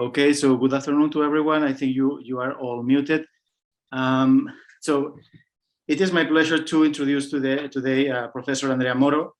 Okay, so good afternoon to everyone. I think you are all muted. So it is my pleasure to introduce today Professor Andrea Moro.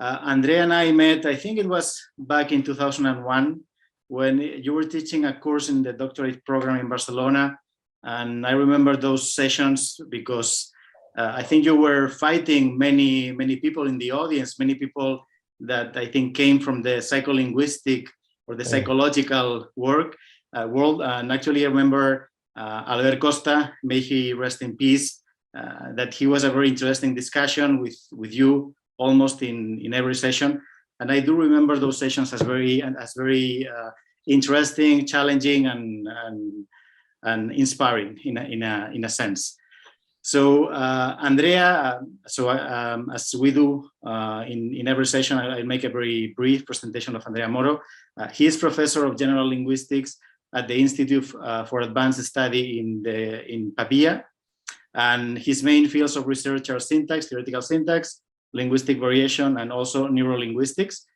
Andrea and I met, I think it was back in 2001, when you were teaching a course in the doctorate program in Barcelona. And I remember those sessions because I think you were fighting many people in the audience, many people that I think came from the psycholinguistic or the psychological world. And actually, I remember Albert Costa, may he rest in peace, that he was a very interesting discussion with you almost in every session. And I do remember those sessions as very interesting, challenging, and inspiring in a sense. So Andrea, as we do in every session, I make a very brief presentation of Andrea Moro. He is professor of general linguistics at the Institute for Advanced Study in Pavia. And his main fields of research are syntax, theoretical syntax, linguistic variation, and also neurolinguistics.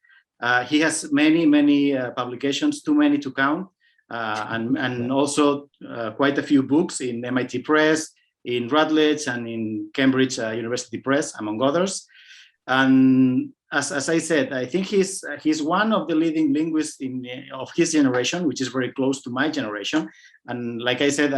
He has many publications, too many to count, and also quite a few books in MIT Press, in Routledge, and in Cambridge University Press, among others. And as I said, I think he's one of the leading linguists of his generation, which is very close to my generation. And like I said,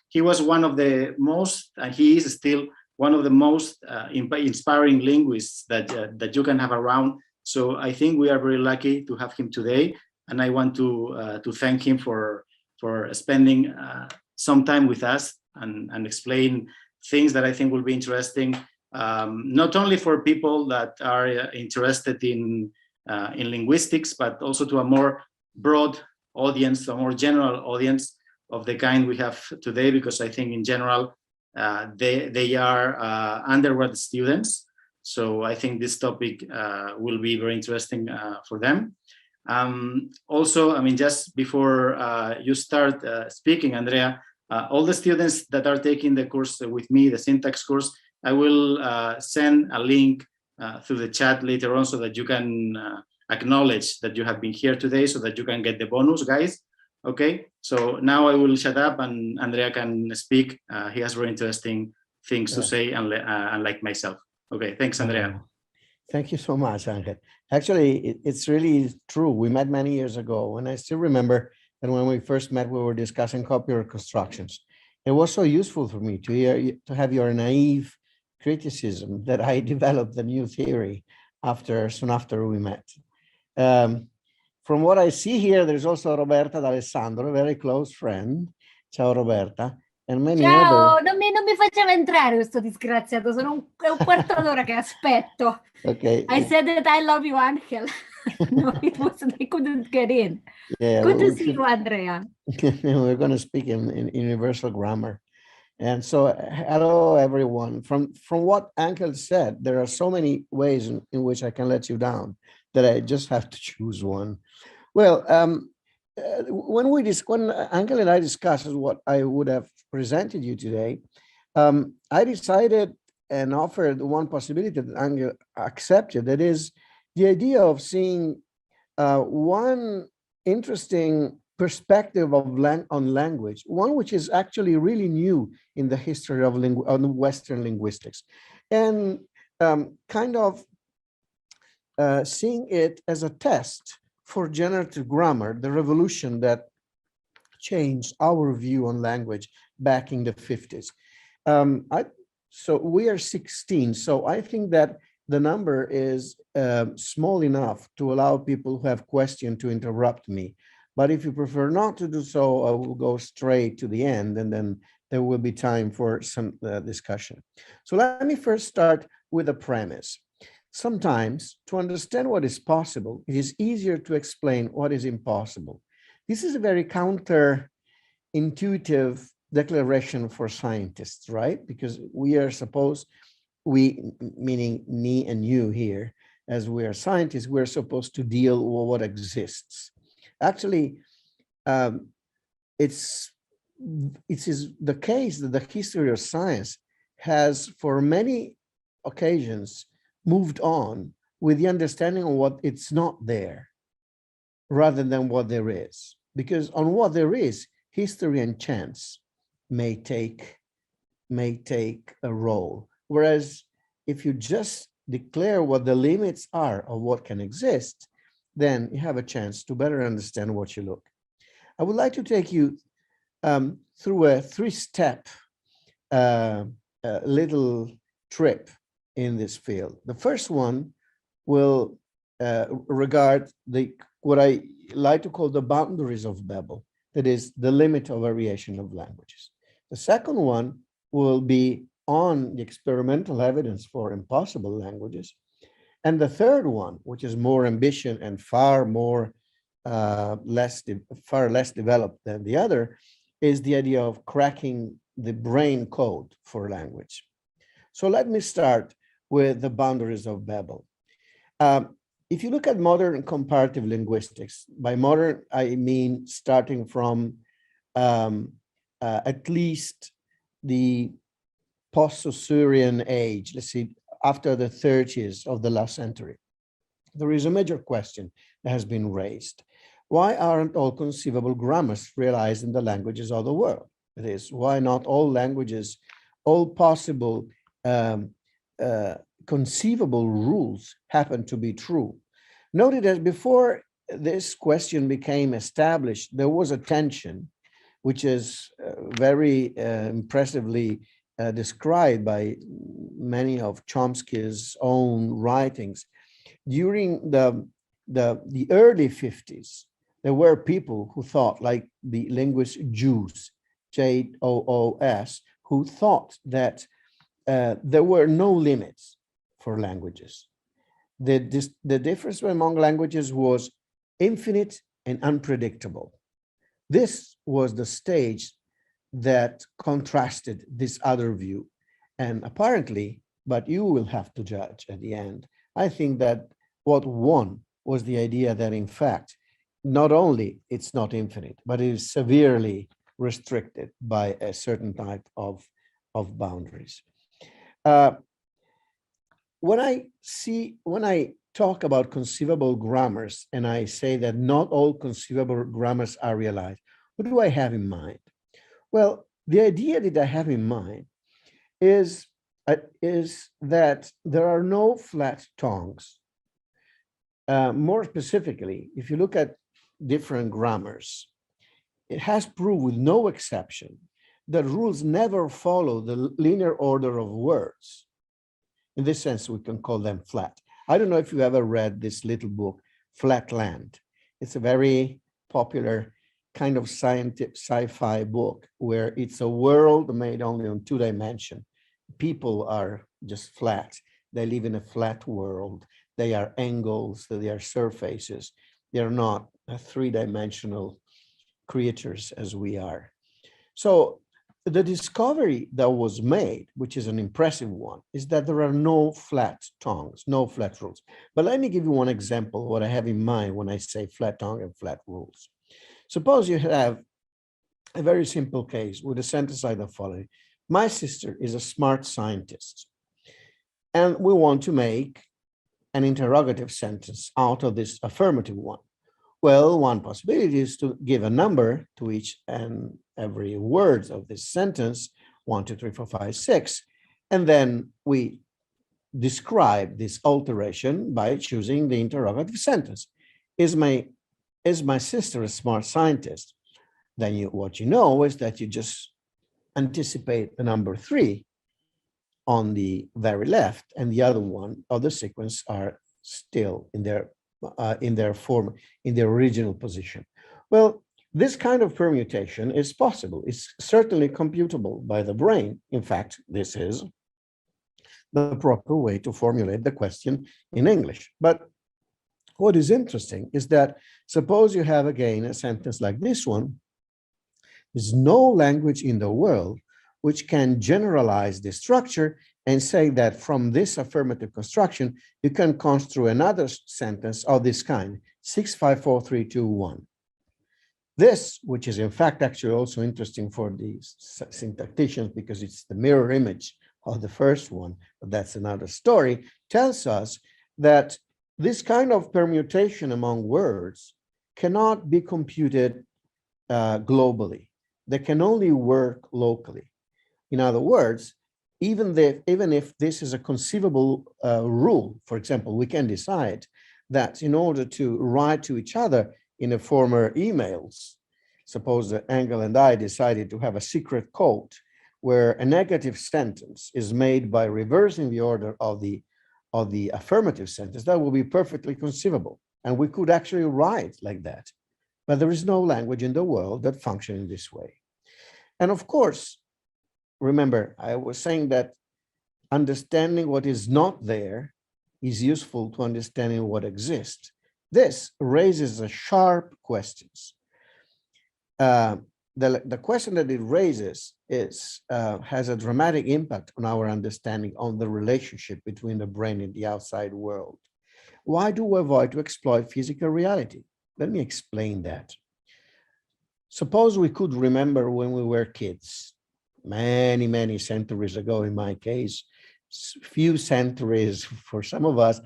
he was one of the most, and he is still one of the most inspiring linguists that you can have around. So I think we are very lucky to have him today, and I want to thank him for spending some time with us and explain things that I think will be interesting, not only for people that are interested in linguistics, but also to a more broad audience, a more general audience of the kind we have today, because I think in general, they are undergrad students. So I think this topic will be very interesting for them. Also, I mean, just before you start speaking, Andrea, all the students that are taking the course with me, the syntax course, I will send a link through the chat later on so that you can acknowledge that you have been here today so that you can get the bonus, guys. Okay, so now I will shut up and Andrea can speak. He has very interesting things to say, unlike myself. Okay, thanks, Andrea. Thank you so much, Angel. Actually, it's really true. We met many years ago, and I still remember that when we first met, we were discussing copyright constructions. It was so useful for me to have your naive criticism that I developed the new theory soon after we met. From what I see here, there's also Roberta D'Alessandro, a very close friend. Ciao, Roberta. And many Ciao, other... non mi faceva entrare questo disgraziato, è un quarto d'ora che aspetto. Okay. I said that I love you, Angel. No, it wasn't, I couldn't get in. Yeah, Good to see you, Andrea. We're going to speak in universal grammar. And so, hello, everyone. From what Angel said, there are so many ways in which I can let you down that I just have to choose one. Well, when Angel and I discussed what I would have presented you today, I decided and offered one possibility that Angel accepted, that is the idea of seeing one interesting perspective on language, one which is actually really new in the history of Western linguistics, and kind of seeing it as a test for generative grammar, the revolution that changed our view on language back in the 50s. So we are 16, so I think that the number is small enough to allow people who have questions to interrupt me. But if you prefer not to do so, I will go straight to the end, and then there will be time for some discussion. So let me first start with a premise. Sometimes, to understand what is possible, it is easier to explain what is impossible. This is a very counterintuitive declaration for scientists, right? Because we are supposed, meaning me and you here, as we are scientists, we're supposed to deal with what exists. Actually, it is the case that the history of science has, for many occasions, moved on with the understanding of what it's not there, rather than what there is. because on what there is, history and chance may take a role. Whereas if you just declare what the limits are of what can exist, then you have a chance to better understand what you look. I would like to take you through a three-step little trip in this field. The first one will regard what I like to call the boundaries of Babel, that is the limit of variation of languages. The second one will be on the experimental evidence for impossible languages. And the third one, which is more ambitious and far less developed than the other, is the idea of cracking the brain code for language. So let me start with the boundaries of Babel. If you look at modern comparative linguistics, by modern, I mean starting from at least the post-Saussurean age, let's see, after the 30s of the last century, there is a major question that has been raised. Why aren't all conceivable grammars realized in the languages of the world? That is, why not all languages, all possible conceivable rules happen to be true? Note that before this question became established, there was a tension, which is very impressively described by many of Chomsky's own writings. During the early 50s, there were people who thought, like the linguist Joos, Joos, who thought that there were no limits for languages. The difference among languages was infinite and unpredictable. This was the stage that contrasted this other view. And apparently, but you will have to judge at the end, I think that what won was the idea that, in fact, not only it's not infinite, but it is severely restricted by a certain type of boundaries. When I talk about conceivable grammars and I say that not all conceivable grammars are realized, what do I have in mind? Well, the idea that I have in mind is that there are no flat tongues. More specifically, if you look at different grammars, it has proved with no exception that rules never follow the linear order of words. In this sense, we can call them flat. I don't know if you ever read this little book, Flatland. It's a very popular kind of sci-fi book where it's a world made only on 2 dimensions. People are just flat. They live in a flat world. They are angles, they are surfaces. They're not 3-dimensional creatures as we are. So the discovery that was made, which is an impressive one, is that there are no flat tongues, no flat rules. But let me give you one example of what I have in mind when I say flat tongue and flat rules. Suppose you have a very simple case with a sentence like the following. My sister is a smart scientist, and we want to make an interrogative sentence out of this affirmative one. Well, one possibility is to give a number to each and every word of this sentence, 1, 2, 3, 4, 5, 6, and then we describe this alteration by choosing the interrogative sentence. Is my sister a smart scientist? Then what you know is that you just anticipate the number 3 on the very left, and the other one of the sequence are still in their form, in their original position. Well, this kind of permutation is possible. It's certainly computable by the brain. In fact, this is the proper way to formulate the question in English. But what is interesting is that suppose you have again a sentence like this one. There's no language in the world which can generalize the structure and say that from this affirmative construction, you can construe another sentence of this kind, 6, 5, 4, 3, 2, 1. This, which is in fact actually also interesting for the syntacticians because it's the mirror image of the first one, but that's another story, tells us that this kind of permutation among words cannot be computed globally. They can only work locally. In other words, even if this is a conceivable rule, for example, we can decide that in order to write to each other in a former emails, suppose that Engel and I decided to have a secret code where a negative sentence is made by reversing the order of the affirmative sentence, that will be perfectly conceivable. And we could actually write like that. But there is no language in the world that functions in this way. And of course, remember, I was saying that understanding what is not there is useful to understanding what exists. This raises a sharp questions. The question that it raises is has a dramatic impact on our understanding on the relationship between the brain and the outside world. Why do we avoid to exploit physical reality? Let me explain that. Suppose we could remember when we were kids, many centuries ago, in my case, few centuries for some of us,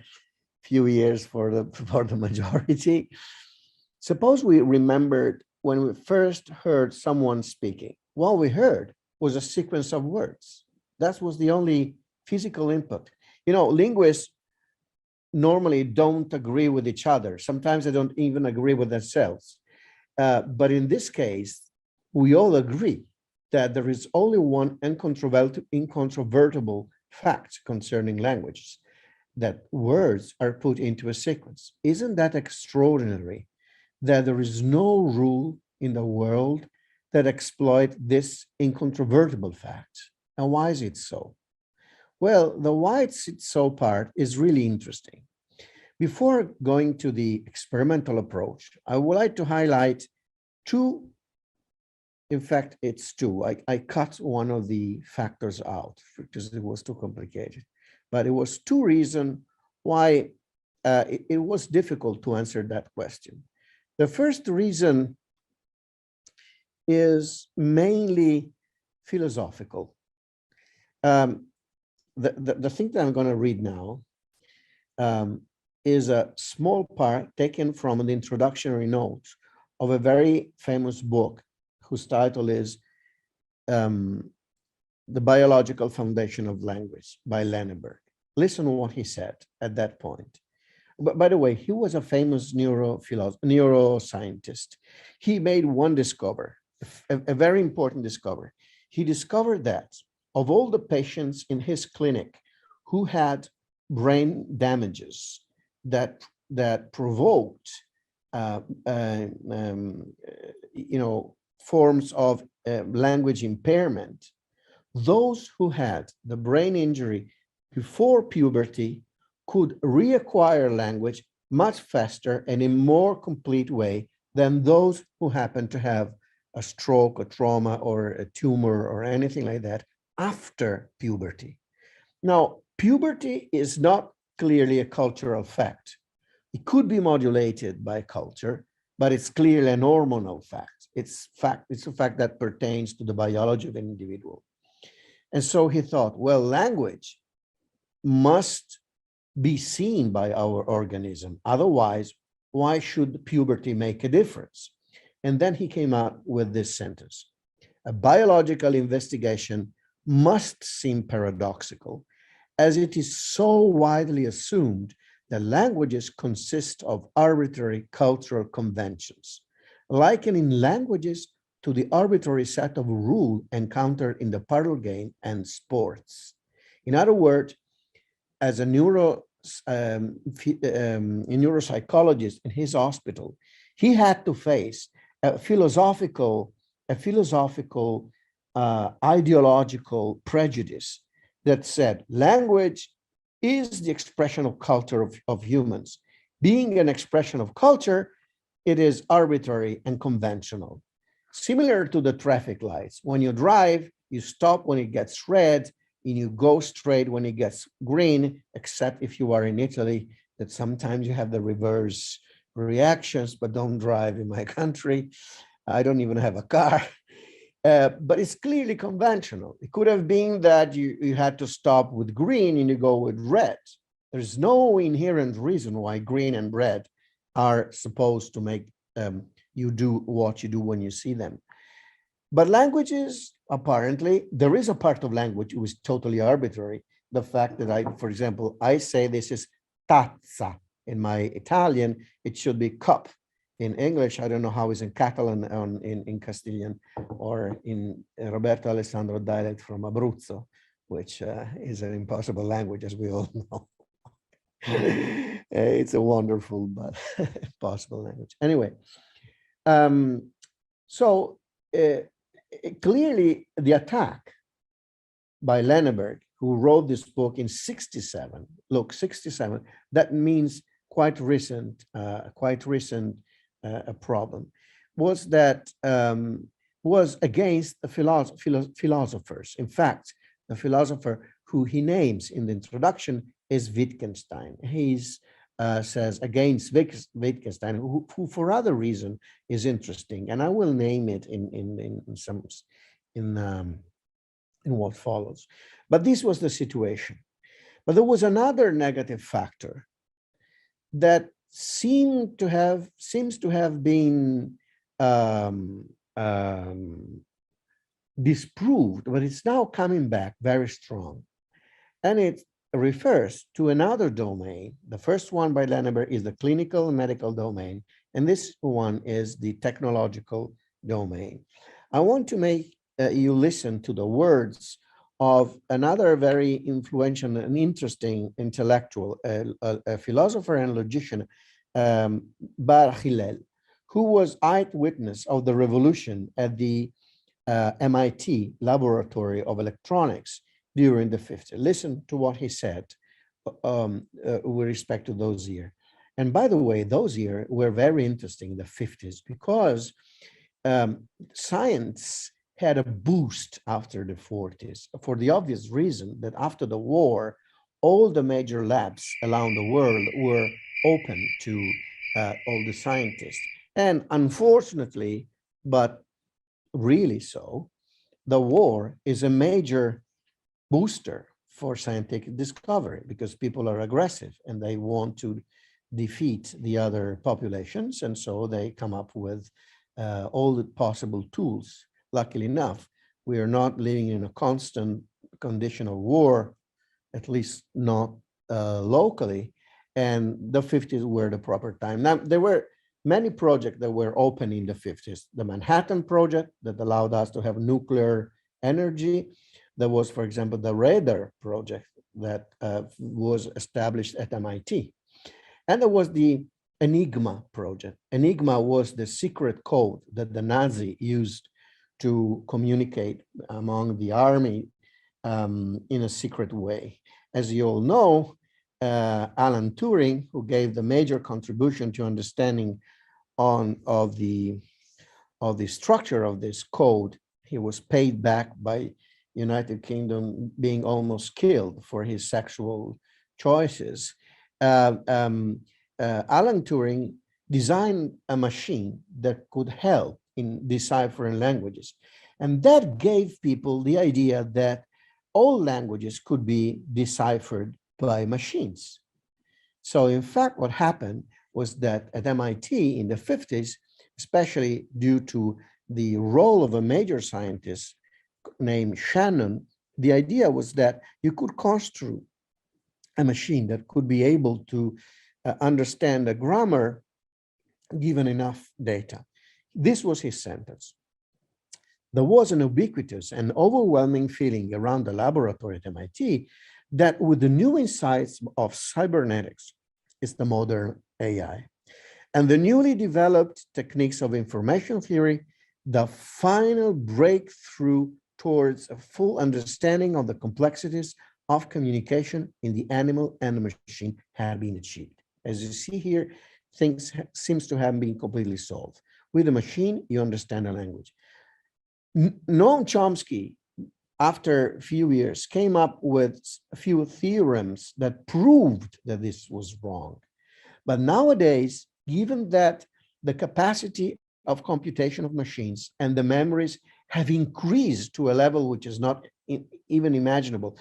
few years for the majority. Suppose we remembered when we first heard someone speaking. What we heard was a sequence of words. That was the only physical input. You know, linguists normally don't agree with each other. Sometimes they don't even agree with themselves. But in this case, we all agree that there is only one incontrovertible fact concerning languages, that words are put into a sequence. Isn't that extraordinary? That there is no rule in the world that exploit this incontrovertible fact. And why is it so? Well, the why it's so part is really interesting. Before going to the experimental approach, I would like to highlight two. In fact, it's two. I cut one of the factors out because it was too complicated. But it was two reasons why it was difficult to answer that question. The first reason is mainly philosophical. The thing that I'm going to read now is a small part taken from the introductory notes of a very famous book whose title is The Biological Foundation of Language by Lenneberg. Listen to what he said at that point. But by the way, he was a famous neuroscientist. He made one discovery, a very important discovery. He discovered that of all the patients in his clinic who had brain damages that provoked, forms of language impairment, those who had the brain injury before puberty could reacquire language much faster and in more complete way than those who happen to have a stroke, a trauma, or a tumor, or anything like that after puberty. Now, puberty is not clearly a cultural fact. It could be modulated by culture, but it's clearly an hormonal fact. It's a fact that pertains to the biology of an individual. And so he thought, well, language must be seen by our organism. Otherwise, why should puberty make a difference? And then he came out with this sentence: a biological investigation must seem paradoxical, as it is so widely assumed that languages consist of arbitrary cultural conventions, likening languages to the arbitrary set of rules encountered in the parlor game and sports. In other words, as a neuropsychologist in his hospital, he had to face a philosophical ideological prejudice that said language is the expression of culture of humans. Being an expression of culture, it is arbitrary and conventional. Similar to the traffic lights. When you drive, you stop when it gets red, and you go straight when it gets green, except if you are in Italy, that sometimes you have the reverse reactions, but don't drive in my country. I don't even have a car. But it's clearly conventional. It could have been that you had to stop with green and you go with red. There's no inherent reason why green and red are supposed to make you do what you do when you see them. But languages, apparently, there is a part of language which is totally arbitrary. The fact that for example, I say this is tazza in my Italian, it should be cup. In English, I don't know how it's in Catalan, in Castilian, or in Roberto Alessandro dialect from Abruzzo, which is an impossible language, as we all know. It's a wonderful but possible language. Anyway, clearly the attack by Lenneberg, who wrote this book in 67, look, 67, that means quite recent a problem, was that was against the philosophers. In fact, the philosopher who he names in the introduction is Wittgenstein. He's says against Wittgenstein, who for other reason is interesting, and I will name it in what follows. But this was the situation. But there was another negative factor that seems to have been disproved, but it's now coming back very strong, and it refers to another domain. The first one by Lenneberg is the clinical and medical domain, and this one is the technological domain. I want to make you listen to the words of another very influential and interesting intellectual, a philosopher and logician, Bar Hillel, who was eyewitness of the revolution at the MIT Laboratory of Electronics during the 50s. Listen to what he said with respect to those years. And by the way, those years were very interesting, the 50s, because science had a boost after the 40s, for the obvious reason that after the war, all the major labs around the world were open to all the scientists. And unfortunately, but really so, the war is a major booster for scientific discovery, because people are aggressive and they want to defeat the other populations, and so they come up with all the possible tools. Luckily enough, we are not living in a constant condition of war, at least not locally, and the 50s were the proper time. Now, there were many projects that were open in the 50s. The Manhattan Project that allowed us to have nuclear energy. There was, for example, the radar project that was established at MIT. And there was the Enigma project. Enigma was the secret code that the Nazi used to communicate among the army in a secret way. As you all know, Alan Turing, who gave the major contribution to understanding of the structure of this code, he was paid back by United Kingdom being almost killed for his sexual choices. Alan Turing designed a machine that could help in deciphering languages. And that gave people the idea that all languages could be deciphered by machines. So in fact, what happened was that at MIT in the 50s, especially due to the role of a major scientist named Shannon, the idea was that you could construct a machine that could be able to understand a grammar given enough data. This was his sentence. There was an ubiquitous and overwhelming feeling around the laboratory at MIT that with the new insights of cybernetics is the modern AI and the newly developed techniques of information theory, the final breakthrough towards a full understanding of the complexities of communication in the animal and the machine had been achieved. As you see here, things seems to have been completely solved. With the machine, you understand the language. Noam Chomsky, after a few years, came up with a few theorems that proved that this was wrong. But nowadays, given that the capacity of computation of machines and the memories have increased to a level which is not even imaginable,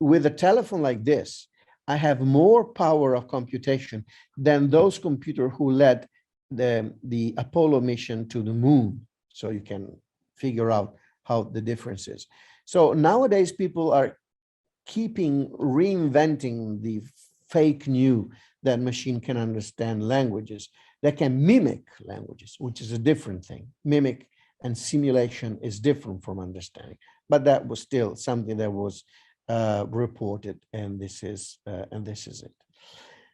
with a telephone like this, I have more power of computation than those computers who led the Apollo mission to the moon, so you can figure out how the difference is. So nowadays people are reinventing the fake news that machine can understand languages, that can mimic languages, which is a different thing. Mimic and simulation is different from understanding, but that was still something that was reported, and this is it.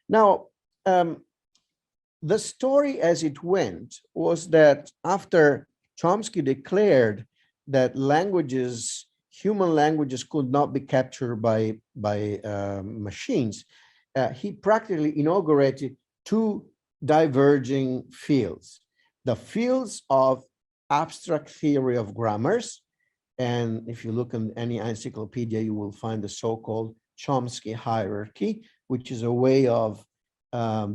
Now, the story as it went was that after Chomsky declared that human languages could not be captured by machines, he practically inaugurated two diverging fields: the fields of abstract theory of grammars, and if you look in any encyclopedia, you will find the so-called Chomsky hierarchy, which is a way of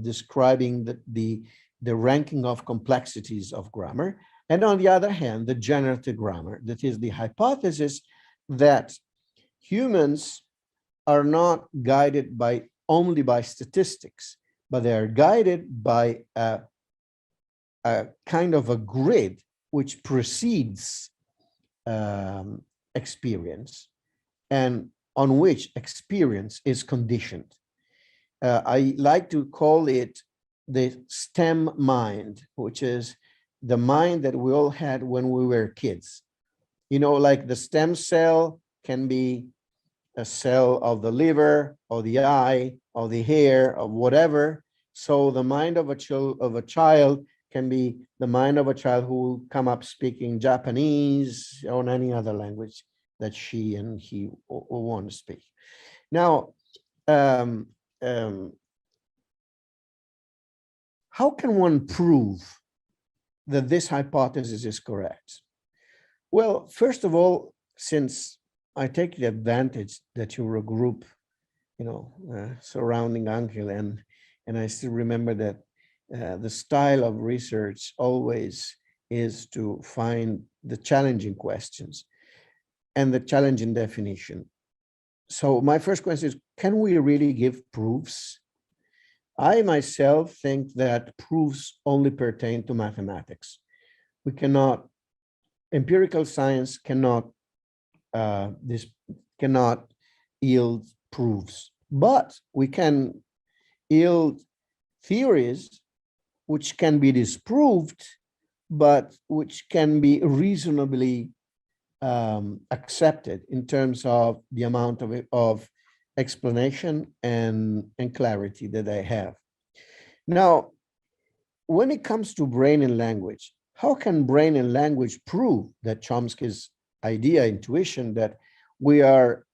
describing the ranking of complexities of grammar. And on the other hand, the generative grammar, that is the hypothesis that humans are not guided only by statistics, but they are guided by a kind of a grid which precedes experience, and on which experience is conditioned. I like to call it the STEM mind, which is the mind that we all had when we were kids. You know, like the stem cell can be a cell of the liver or the eye or the hair or whatever. So the mind of a child can be the mind of a child who will come up speaking Japanese or any other language that she and he will want to speak. Now, how can one prove that this hypothesis is correct? Well, first of all, since I take the advantage that you're a group, surrounding Angel, and I still remember that the style of research always is to find the challenging questions and the challenging definition. So my first question is, can we really give proofs? I myself think that proofs only pertain to mathematics. Empirical science cannot yield proofs, but we can yield theories which can be disproved, but which can be reasonably accepted in terms of the amount of explanation and clarity that they have. Now, when it comes to brain and language, how can brain and language prove that Chomsky's idea, intuition, that we are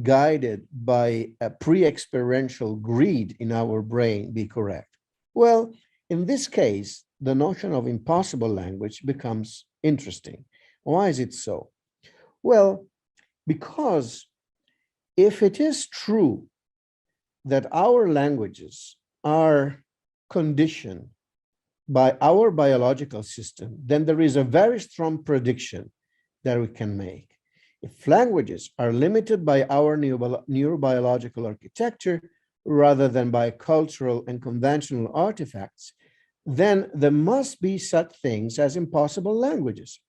guided by a pre-experiential grid in our brain be correct? Well, in this case, the notion of impossible language becomes interesting. Why is it so? Well, because if it is true that our languages are conditioned by our biological system, then there is a very strong prediction that we can make. If languages are limited by our neurobiological architecture rather than by cultural and conventional artifacts, then there must be such things as impossible languages,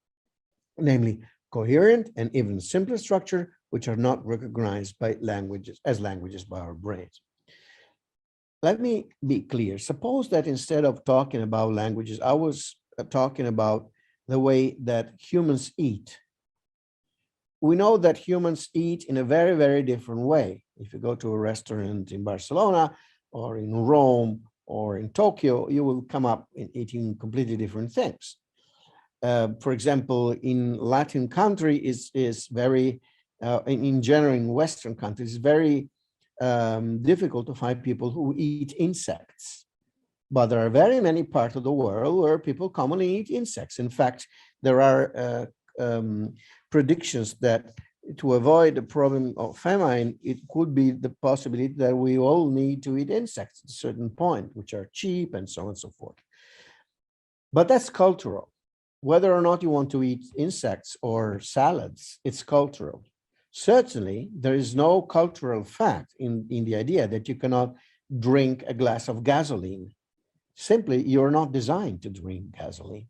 namely coherent and even simple structure, which are not recognized by languages by our brains. Let me be clear. Suppose that instead of talking about languages, I was talking about the way that humans eat. We know that humans eat in a very, very different way. If you go to a restaurant in Barcelona or in Rome or in Tokyo, you will come up in eating completely different things. For example, in Latin country is very, in general in Western countries, it's very difficult to find people who eat insects. But there are very many parts of the world where people commonly eat insects. In fact, there are predictions that to avoid the problem of famine, it could be the possibility that we all need to eat insects at a certain point, which are cheap and so on and so forth. But that's cultural. Whether or not you want to eat insects or salads, it's cultural. Certainly, there is no cultural fact in the idea that you cannot drink a glass of gasoline Simply, you're not designed to drink gasoline.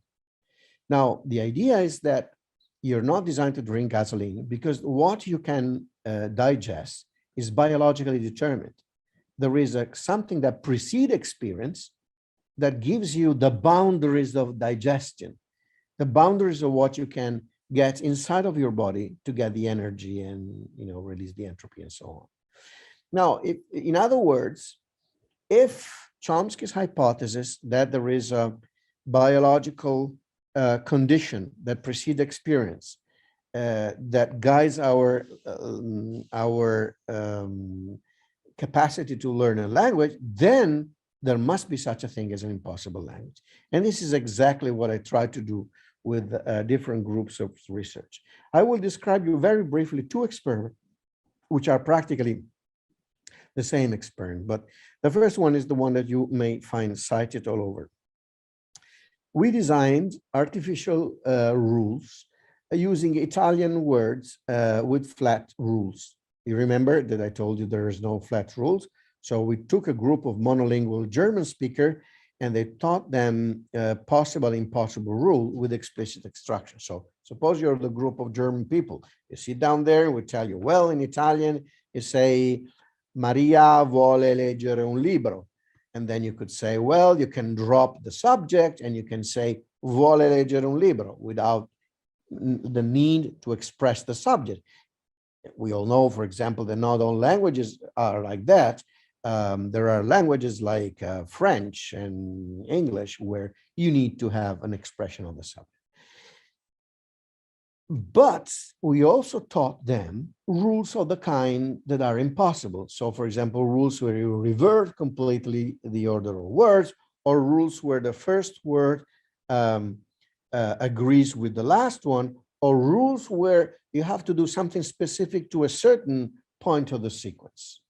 Now, the idea is that you're not designed to drink gasoline because what you can digest is biologically determined. There is something that precedes experience that gives you the boundaries of digestion, the boundaries of what you can get inside of your body to get the energy and release the entropy and so on. Now, in other words, if Chomsky's hypothesis that there is a biological condition that precedes experience that guides our capacity to learn a language, then there must be such a thing as an impossible language. And this is exactly what I try to do with different groups of research. I will describe you very briefly 2 experiments, which are practically the same experiment, but the first one is the one that you may find cited all over. We designed artificial rules using Italian words with flat rules. You remember that I told you there is no flat rules. So we took a group of monolingual German speakers and they taught them possible, impossible rule with explicit instruction. So suppose you're the group of German people. You sit down there, we tell you, well, in Italian, you say, Maria vuole leggere un libro. And then you could say, well, you can drop the subject and you can say, vuole leggere un libro without the need to express the subject. We all know, for example, that not all languages are like that. There are languages like French and English where you need to have an expression of the subject. But we also taught them rules of the kind that are impossible. So, for example, rules where you revert completely the order of words, or rules where the first word agrees with the last one, or rules where you have to do something specific to a certain point of the sequence.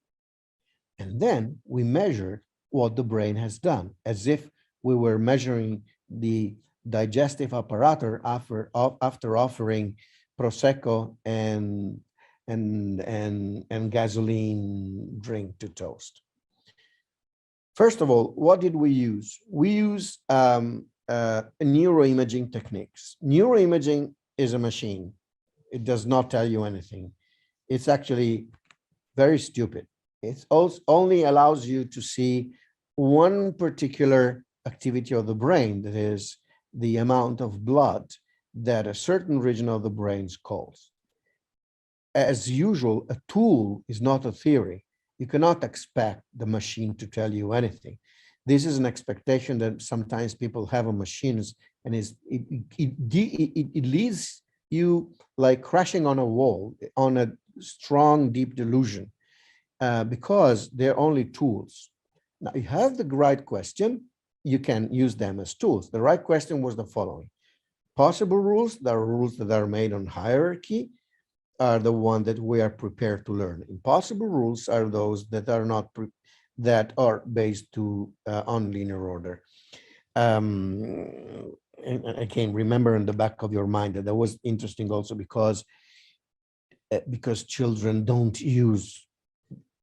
And then we measured what the brain has done, as if we were measuring the digestive apparatus after offering prosecco and gasoline drink to toast. First of all, what did we use? We use neuroimaging techniques. Neuroimaging is a machine. It does not tell you anything. It's actually very stupid. It only allows you to see one particular activity of the brain, that is the amount of blood that a certain region of the brain calls. As usual, a tool is not a theory. You cannot expect the machine to tell you anything. This is an expectation that sometimes people have on machines, and it leads you like crashing on a wall, on a strong, deep delusion, because they're only tools. Now, you have the right question, you can use them as tools. The right question was the following. Possible rules, the rules that are made on hierarchy, are the one that we are prepared to learn. Impossible rules are those that are not that are based on linear order. And again, remember in the back of your mind that was interesting also because children don't use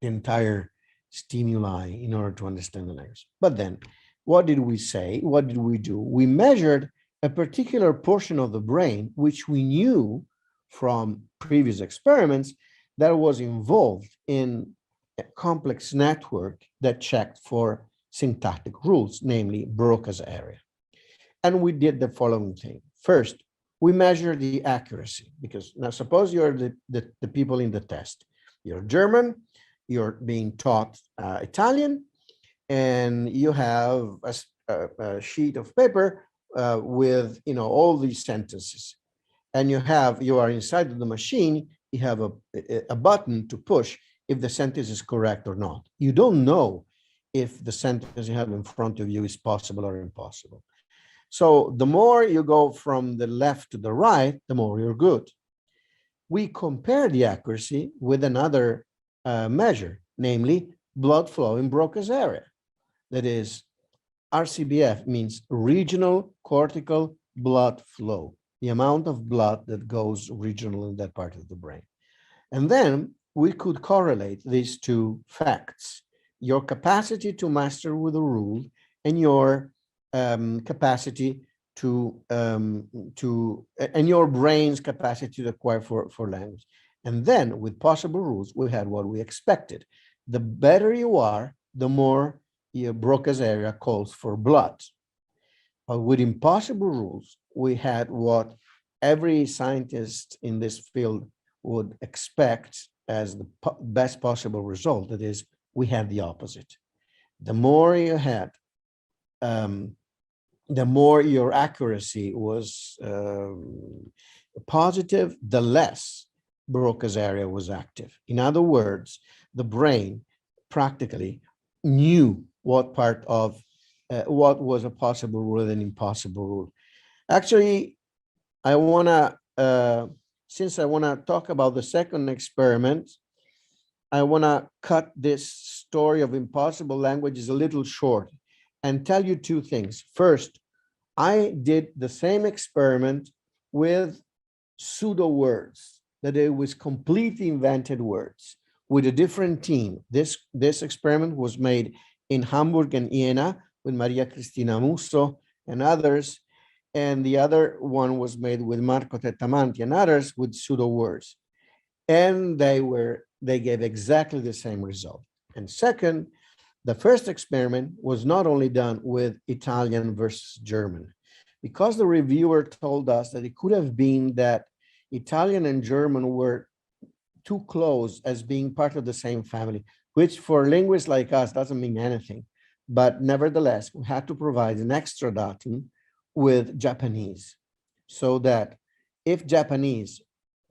the entire stimuli in order to understand the language. But then, what did we say? What did we do? We measured a particular portion of the brain, which we knew from previous experiments that was involved in a complex network that checked for syntactic rules, namely Broca's area. And we did the following thing. First, we measure the accuracy, because now suppose you're the people in the test. You're German, you're being taught Italian, and you have a sheet of paper with all these sentences. And you are inside of the machine, you have a button to push if the sentence is correct or not. You don't know if the sentence you have in front of you is possible or impossible. So the more you go from the left to the right, the more you're good. We compare the accuracy with another measure, namely blood flow in Broca's area. That is, RCBF means regional cortical blood flow, the amount of blood that goes regional in that part of the brain. And then we could correlate these two facts, your capacity to master with a rule and your capacity and your brain's capacity to acquire for language. And then with possible rules, we had what we expected. The better you are, the more your Broca's area calls for blood. But with impossible rules, we had what every scientist in this field would expect as the best possible result. That is, we had the opposite. The more you had, the more your accuracy was positive, the less Broca's area was active. In other words, the brain practically knew what part of what was a possible rule and impossible rule. Actually, I want to, since I want to talk about the second experiment, I want to cut this story of impossible languages a little short and tell you two things. First, I did the same experiment with pseudo words, that it was completely invented words with a different team. This experiment was made in Hamburg and Jena with Maria Cristina Musso and others. And the other one was made with Marco Tettamanti and others with pseudo words. And they gave exactly the same result. And second, the first experiment was not only done with Italian versus German, because the reviewer told us that it could have been that Italian and German were too close as being part of the same family, which for linguists like us doesn't mean anything. But nevertheless, we had to provide an extra datum with Japanese, so that if Japanese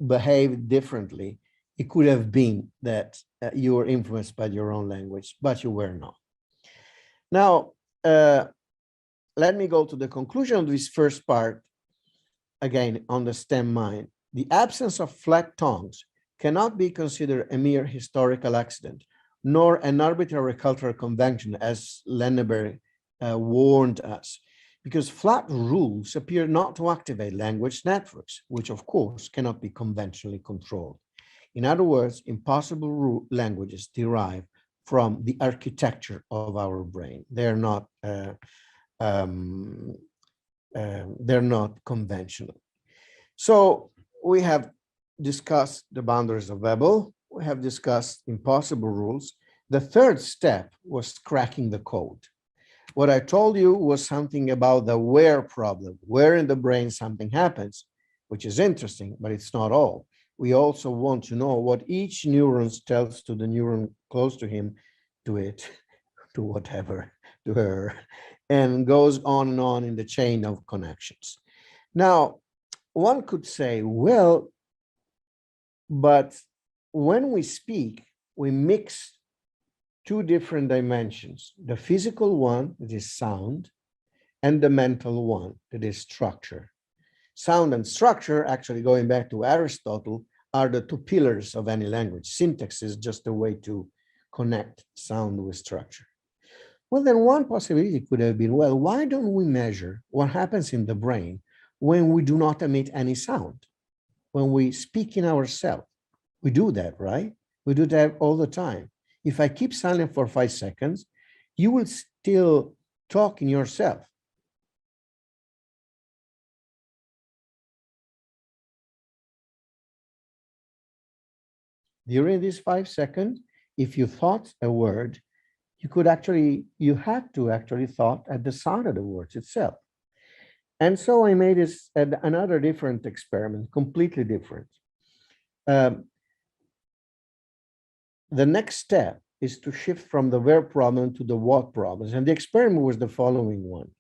behaved differently, it could have been that you were influenced by your own language, but you were not. Now, let me go to the conclusion of this first part, again, on the STEM mind. The absence of flat tongues cannot be considered a mere historical accident, nor an arbitrary cultural convention, as Lenneberg warned us, because flat rules appear not to activate language networks, which of course cannot be conventionally controlled. In other words, impossible languages derive from the architecture of our brain. They're not conventional. So we have discussed the boundaries of Babel. We have discussed impossible rules. The third step was cracking the code. What I told you was something about the where problem, where in the brain something happens, which is interesting, but it's not all. We also want to know what each neuron tells to the neuron close to him, to it, to whatever, to her, and goes on and on in the chain of connections. Now, one could say, well, but when we speak, we mix two different dimensions, the physical one, that is sound, and the mental one, that is structure. Sound and structure, actually going back to Aristotle, are the two pillars of any language. Syntax is just a way to connect sound with structure. Well, then one possibility could have been, well, why don't we measure what happens in the brain when we do not emit any sound? When we speak in ourselves, we do that, right? We do that all the time. If I keep silent for 5 seconds, you will still talk in yourself. During these 5 seconds, if you thought a word, you had to actually thought at the sound of the words itself. And so I made this another different experiment, completely different. The next step is to shift from the where problem to the what problems. And the experiment was the following one.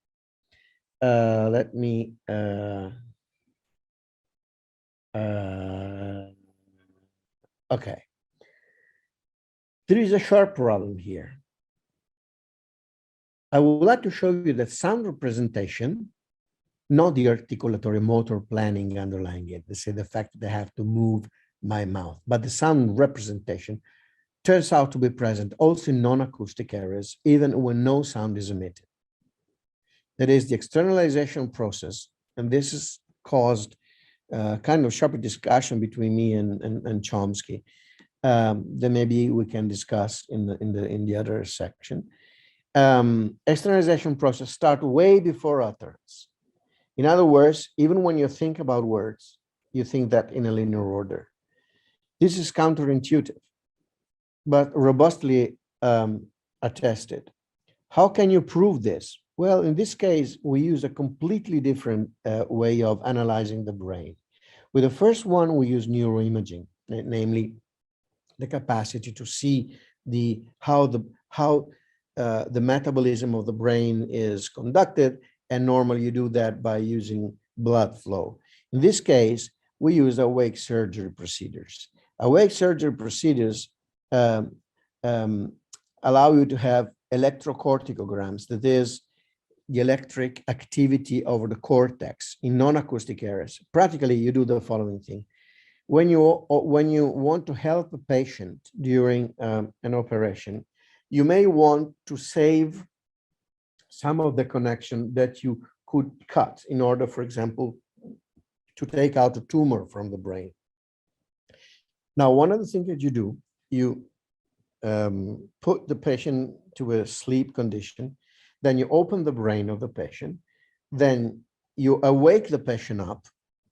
Okay. There is a sharp problem here. I would like to show you that sound representation, not the articulatory motor planning underlying it, let's say the fact that I have to move my mouth, but the sound representation turns out to be present also in non-acoustic areas, even when no sound is emitted. That is the externalization process, and this has caused kind of sharp discussion between me and Chomsky that maybe we can discuss in the other section. externalization process start way before utterance. In other words, even when you think about words, you think that in a linear order. This is counterintuitive, but robustly attested. How can you prove this? Well, in this case, we use a completely different way of analyzing the brain. With the first one, we use neuroimaging, namely the capacity to see how the metabolism of the brain is conducted, and normally you do that by using blood flow. In this case, we use awake surgery procedures. Awake surgery procedures allow you to have electrocorticograms, that is, the electric activity over the cortex in non-acoustic areas. Practically, you do the following thing. When you want to help a patient during an operation, you may want to save some of the connection that you could cut in order, for example, to take out a tumor from the brain. Now, one of the things that you do, you put the patient to a sleep condition, then you open the brain of the patient, then you awake the patient up,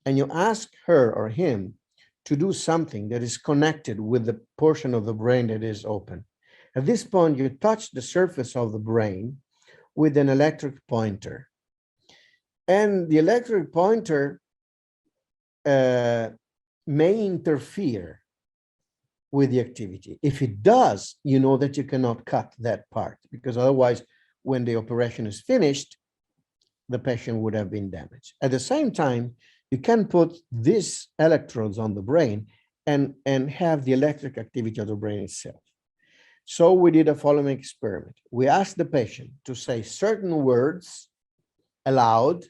and you ask her or him to do something that is connected with the portion of the brain that is open. At this point, you touch the surface of the brain with an electric pointer. And the electric pointer may interfere with the activity. If it does, you know that you cannot cut that part, because otherwise, when the operation is finished, the patient would have been damaged. At the same time, you can put these electrodes on the brain and have the electric activity of the brain itself. So we did a following experiment. We asked the patient to say certain words aloud,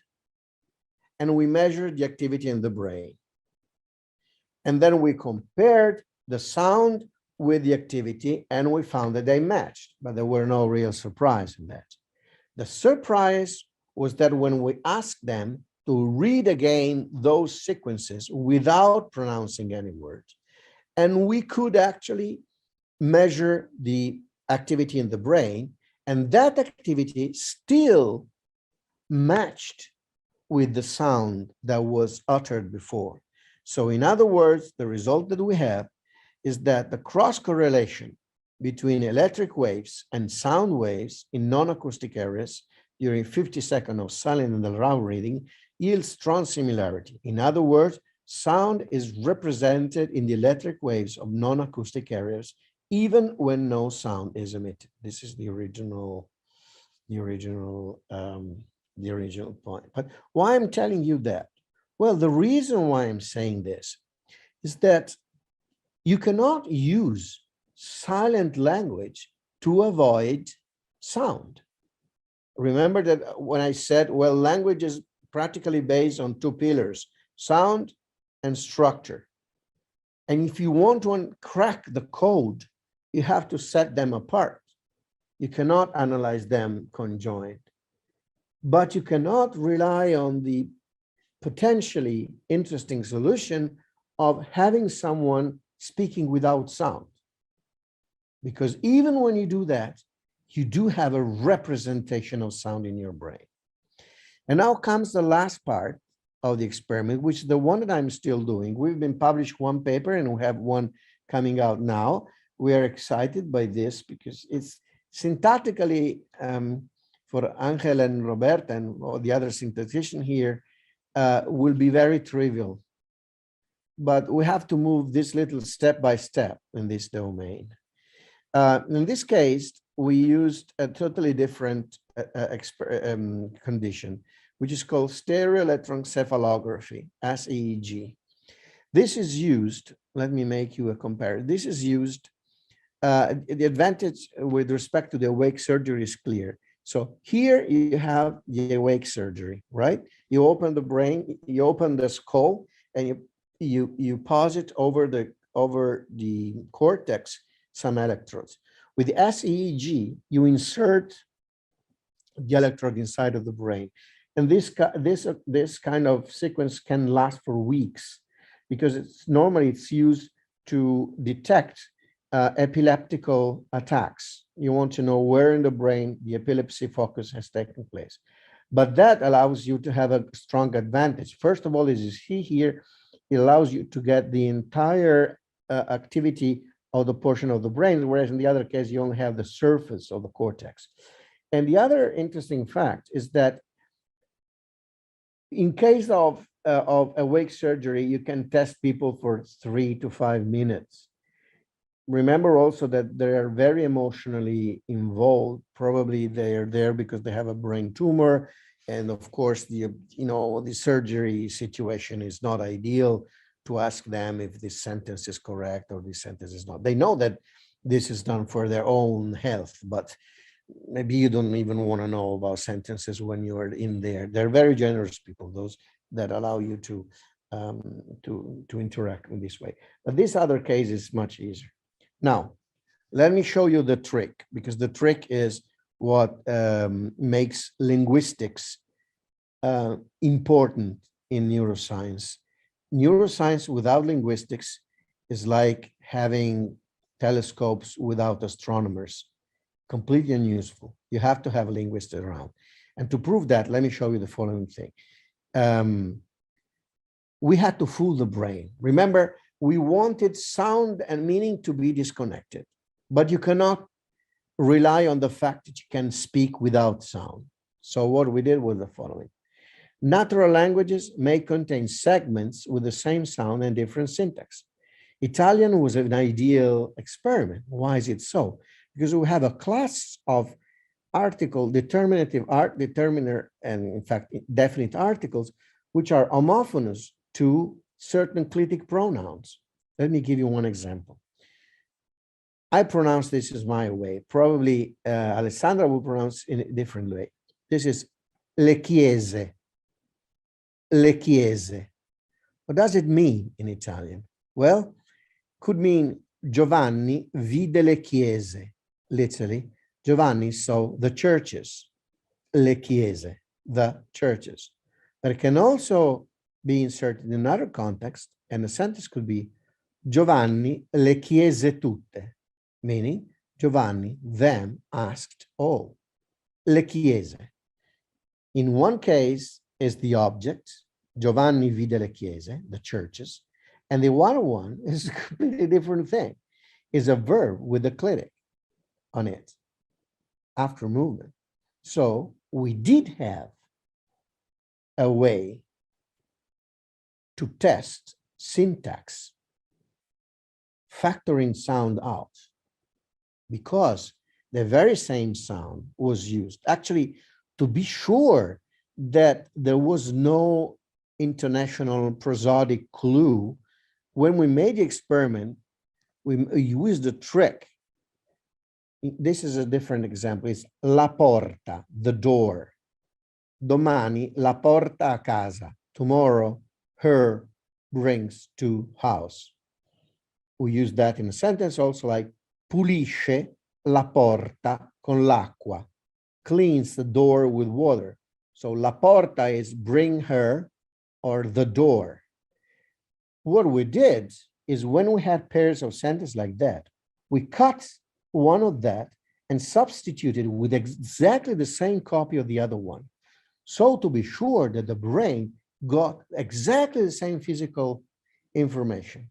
and we measured the activity in the brain. And then we compared the sound with the activity, and we found that they matched, but there were no real surprise in that. The surprise was that when we asked them to read again those sequences without pronouncing any words, and we could actually measure the activity in the brain, and that activity still matched with the sound that was uttered before. So in other words, the result that we have is that the cross correlation between electric waves and sound waves in non-acoustic areas during 50 seconds of silent and loud reading yields strong similarity. In other words, sound is represented in the electric waves of non-acoustic areas, even when no sound is emitted. This is the original point. But why I'm telling you that? Well, the reason why I'm saying this is that you cannot use silent language to avoid sound. Remember that when I said, well, language is practically based on two pillars, sound and structure. And if you want to crack the code, you have to set them apart. You cannot analyze them conjoined. But you cannot rely on the potentially interesting solution of having someone speaking without sound. Because even when you do that, you do have a representation of sound in your brain. And now comes the last part of the experiment, which is the one that I'm still doing. We've been published one paper and we have one coming out now. We are excited by this because it's syntactically for Angel and Roberta and all the other synthetician here will be very trivial. But we have to move this little step by step in this domain. In this case, we used a totally different condition, which is called stereoelectroencephalography, SEEG. This is used, let me make you a comparison. This is used, the advantage with respect to the awake surgery is clear. So here you have the awake surgery, right? You open the brain, you open the skull, and you posit over the cortex some electrodes. With the SEEG, you insert the electrode inside of the brain. And this kind of sequence can last for weeks because normally it's used to detect epileptical attacks. You want to know where in the brain the epilepsy focus has taken place. But that allows you to have a strong advantage. First of all, as you see here, it allows you to get the entire activity of the portion of the brain, whereas in the other case, you only have the surface of the cortex. And the other interesting fact is that in case of awake surgery, you can test people for 3 to 5 minutes. Remember also that they are very emotionally involved. Probably they are there because they have a brain tumor. And of course, the surgery situation is not ideal to ask them if this sentence is correct or this sentence is not. They know that this is done for their own health, but maybe you don't even want to know about sentences when you are in there. They're very generous people, those that allow you to interact in this way. But this other case is much easier. Now, let me show you the trick, because the trick is what makes linguistics important in neuroscience. Neuroscience without linguistics is like having telescopes without astronomers. Completely unuseful. You have to have linguists around. And to prove that, let me show you the following thing. We had to fool the brain. Remember, we wanted sound and meaning to be disconnected, but you cannot rely on the fact that you can speak without sound. So what we did was the following. Natural languages may contain segments with the same sound and different syntax. Italian was an ideal experiment. Why is it so? Because we have a class of article, determinative, determiner, and in fact, definite articles, which are homophonous to certain clitic pronouns. Let me give you one example. I pronounce this is my way. Probably Alessandra will pronounce in a different way. This is le chiese. Le chiese. What does it mean in Italian? Well, could mean Giovanni vide le chiese. Literally, Giovanni saw the churches. Le chiese, the churches. But it can also be inserted in another context, and the sentence could be Giovanni le chiese tutte, meaning Giovanni them asked all. Le chiese. In one case is the object, Giovanni vide le chiese, the churches, and the other one is a completely different thing. Is a verb with a clitic on it after movement. So we did have a way to test syntax, factoring sound out, because the very same sound was used. Actually, to be sure that there was no international prosodic clue, when we made the experiment, we used the trick. This is a different example. It's la porta, the door. Domani la porta a casa. Tomorrow, her brings to house. We use that in a sentence also, like pulisce la porta con l'acqua. Cleans the door with water. So la porta is bring her or the door. What we did is when we had pairs of sentences like that, we cut one of that and substituted with exactly the same copy of the other one. So to be sure that the brain got exactly the same physical information.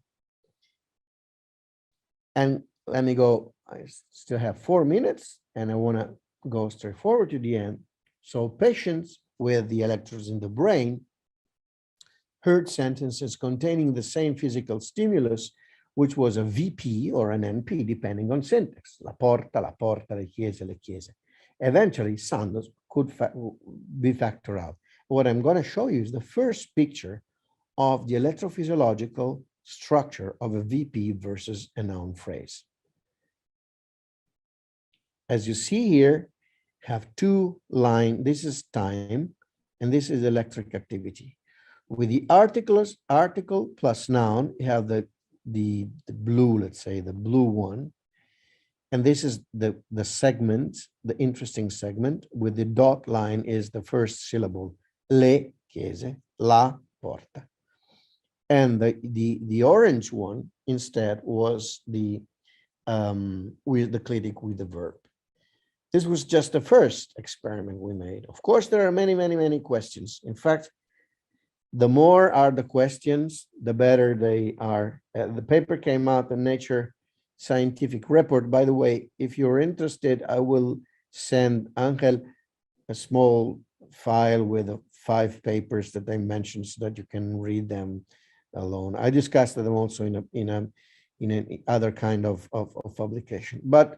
And let me go, I still have 4 minutes and I want to go straight forward to the end. So patients with the electrodes in the brain heard sentences containing the same physical stimulus, which was a VP or an NP, depending on syntax. La porta, le chiese, le chiese. Eventually, sounds could be factored out. What I'm going to show you is the first picture of the electrophysiological structure of a VP versus a noun phrase. As you see here, have two lines. This is time, and this is electric activity. With the article plus noun, you have the blue, let's say, the blue one. And this is the segment, the interesting segment, with the dot line is the first syllable, le chiese, la porta. And the orange one instead was the with the clitic with the verb. This was just the first experiment we made. Of course, there are many, many, many questions. In fact, the more are the questions, the better they are. The paper came out in Nature Scientific Report. By the way, if you're interested, I will send Angel a small file with 5 papers that I mentioned so that you can read them alone. I discussed them also in an other kind of publication. But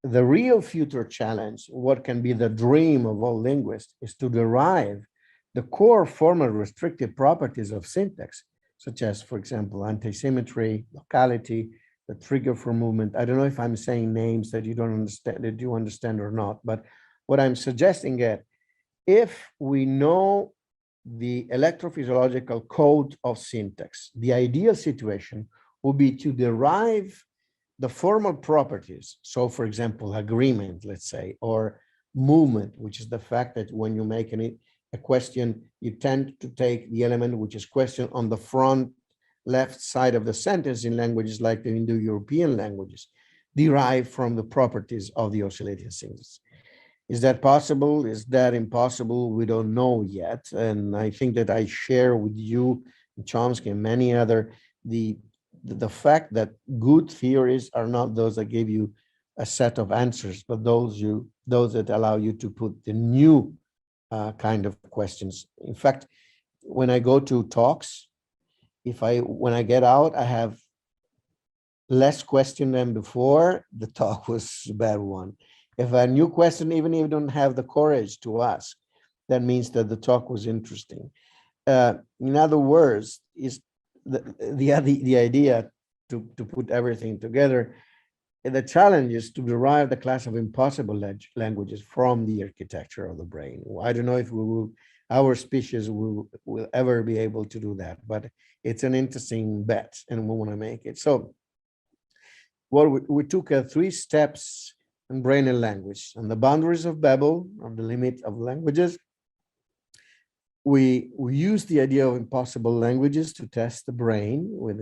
the real future challenge, what can be the dream of all linguists, is to derive the core formal restrictive properties of syntax, such as, for example, anti-symmetry, locality, the trigger for movement. I don't know if I'm saying names that you don't understand, that you understand or not, but what I'm suggesting is, if we know the electrophysiological code of syntax, the ideal situation would be to derive the formal properties. So, for example, agreement, let's say, or movement, which is the fact that when you make a question, you tend to take the element which is question on the front left side of the sentence in languages like the Indo-European languages, derived from the properties of the oscillating singles. Is that possible? Is that impossible? We don't know yet. And I think that I share with you, Chomsky, and many other, the fact that good theories are not those that give you a set of answers, but those that allow you to put the new kind of questions. In fact, when I go to talks, when I get out, I have less question than before. The talk was a bad one. If a new question, even if you don't have the courage to ask, that means that the talk was interesting. In other words, is the idea to put everything together. The challenge is to derive the class of impossible languages from the architecture of the brain. I don't know if our species will ever be able to do that, but it's an interesting bet and we want to make it. So, well, we took 3 steps in brain and language. On the boundaries of Babel, on the limit of languages, we used the idea of impossible languages to test the brain with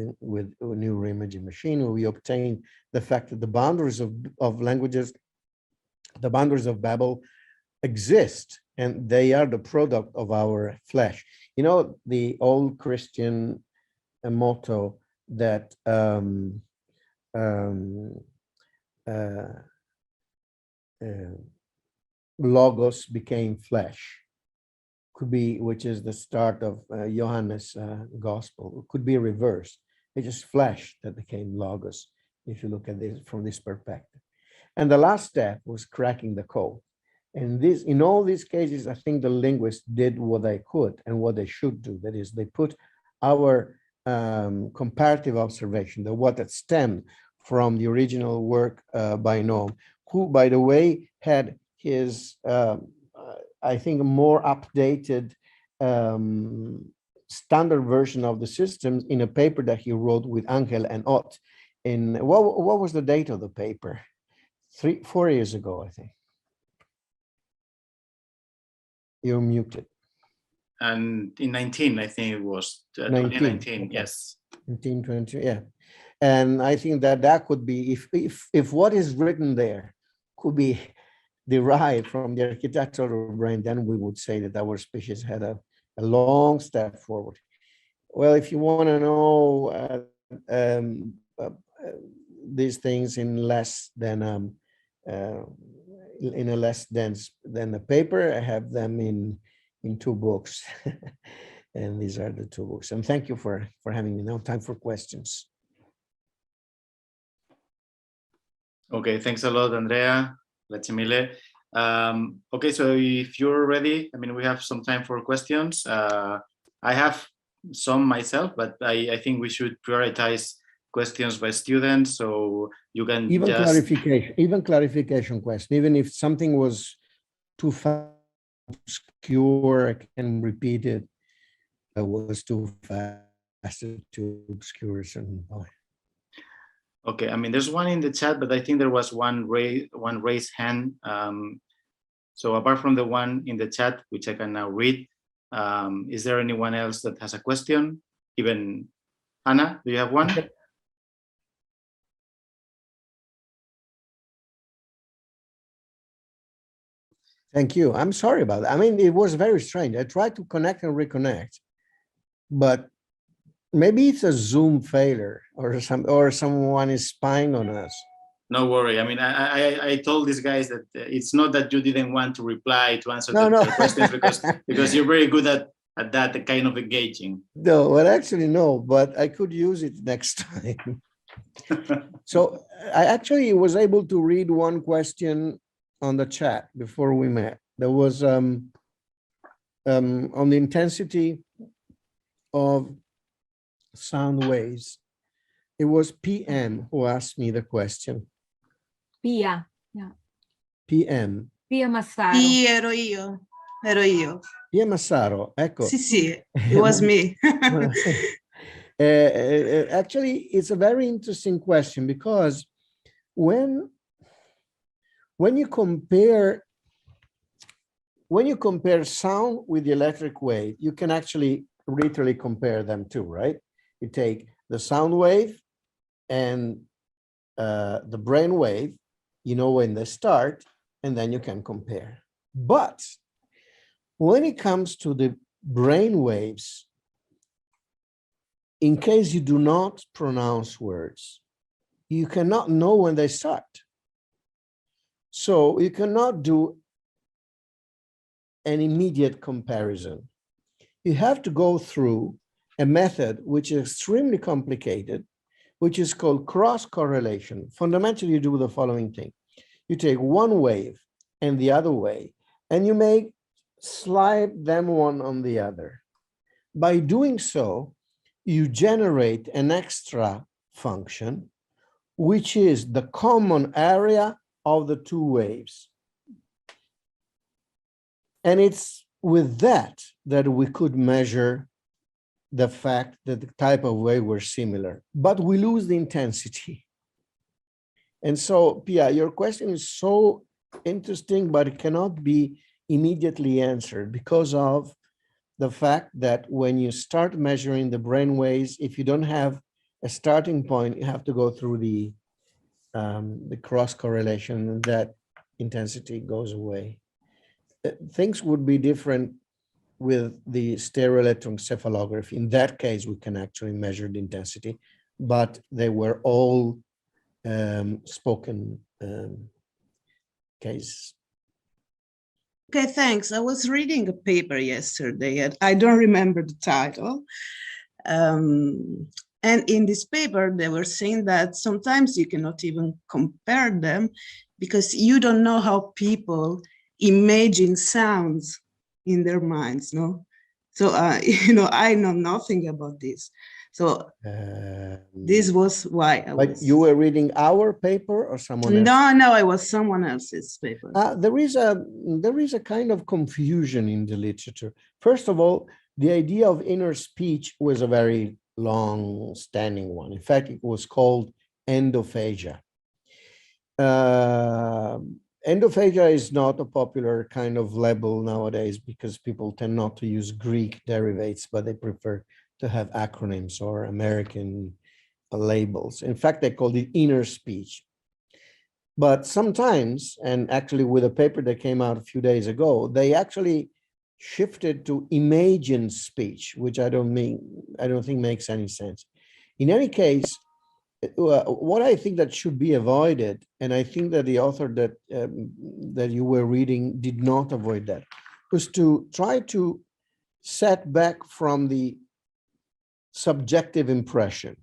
a neuroimaging machine. We obtained the fact that the boundaries of languages, the boundaries of Babel exist, and they are the product of our flesh. You know, the old Christian motto that logos became flesh. Could be, which is the start of Johannes' gospel. It could be reversed. It's just flesh that became logos, if you look at this from this perspective. And the last step was cracking the code. And in all these cases, I think the linguists did what they could and what they should do. That is, they put our comparative observation, the what that stemmed from the original work by Noam, who, by the way, had his I think a more updated standard version of the system in a paper that he wrote with Angel and Ott. In what was the date of the paper? 4 years ago, I think. You're muted. And in 19, I think it was 2019. Okay. Yes. 1920, yeah. And I think that could be, if what is written there could be derived from the architectural brain, then we would say that our species had a long step forward. Well, if you want to know these things in less than in a less dense than a paper, I have them in 2 books, and these are the 2 books. And thank you for having me. Now time for questions. Okay, thanks a lot, Andrea. Mile. Okay, so if you're ready, I mean, we have some time for questions. I have some myself, but I think we should prioritize questions by students, so you can even clarification question. Even if something was too fast, obscure, I can repeat it. It was too fast, too obscure a certain point. Okay, I mean, there's one in the chat, but I think there was one raised hand. So apart from the one in the chat, which I can now read, is there anyone else that has a question? Even Anna, do you have one? Thank you. I'm sorry about that. I mean, it was very strange. I tried to connect and reconnect, but maybe it's a Zoom failure or someone is spying on us. No worry. I mean, I told these guys that it's not that you didn't want to reply to answer the questions because you're very good at that kind of engaging. No, well, actually, no, but I could use it next time. So I actually was able to read one question on the chat before we met. There was on the intensity of sound waves. It was PM who asked me the question. Pia. Yeah. PM. Pia Massaro. Sì, ero io. Pia Massaro, ecco. Sì, it was me. Actually, it's a very interesting question because when you compare sound with the electric wave, you can actually literally compare them too, right? You take the sound wave and the brain wave, you know when they start, and then you can compare. But when it comes to the brain waves, in case you do not pronounce words, you cannot know when they start. So you cannot do an immediate comparison. You have to go through a method which is extremely complicated, which is called cross correlation. Fundamentally, you do the following thing. You take one wave and the other wave, and you slide them one on the other. By doing so, you generate an extra function, which is the common area of the two waves. And it's with that we could measure the fact that the type of wave were similar, but we lose the intensity. And so, Pia, your question is so interesting, but it cannot be immediately answered because of the fact that when you start measuring the brain waves, if you don't have a starting point, you have to go through the cross correlation, and that intensity goes away. Things would be different with the stereoelectroencephalography. In that case, we can actually measure the intensity, but they were all spoken cases. Okay, thanks. I was reading a paper yesterday, and I don't remember the title. And in this paper, they were saying that sometimes you cannot even compare them because you don't know how people imagine sounds in their minds, no? So, I know nothing about this. So this was why I was... You were reading our paper or someone else? No, it was someone else's paper. There is a kind of confusion in the literature. First of all, the idea of inner speech was a very long-standing one. In fact, it was called endophagia. Endophagia is not a popular kind of label nowadays because people tend not to use Greek derivates, but they prefer to have acronyms or American labels. In fact, they call it inner speech. But sometimes, and actually with a paper that came out a few days ago, they actually shifted to imagined speech, which I don't think makes any sense. In any case, what I think that should be avoided, and I think that the author that you were reading did not avoid that, was to try to set back from the subjective impression.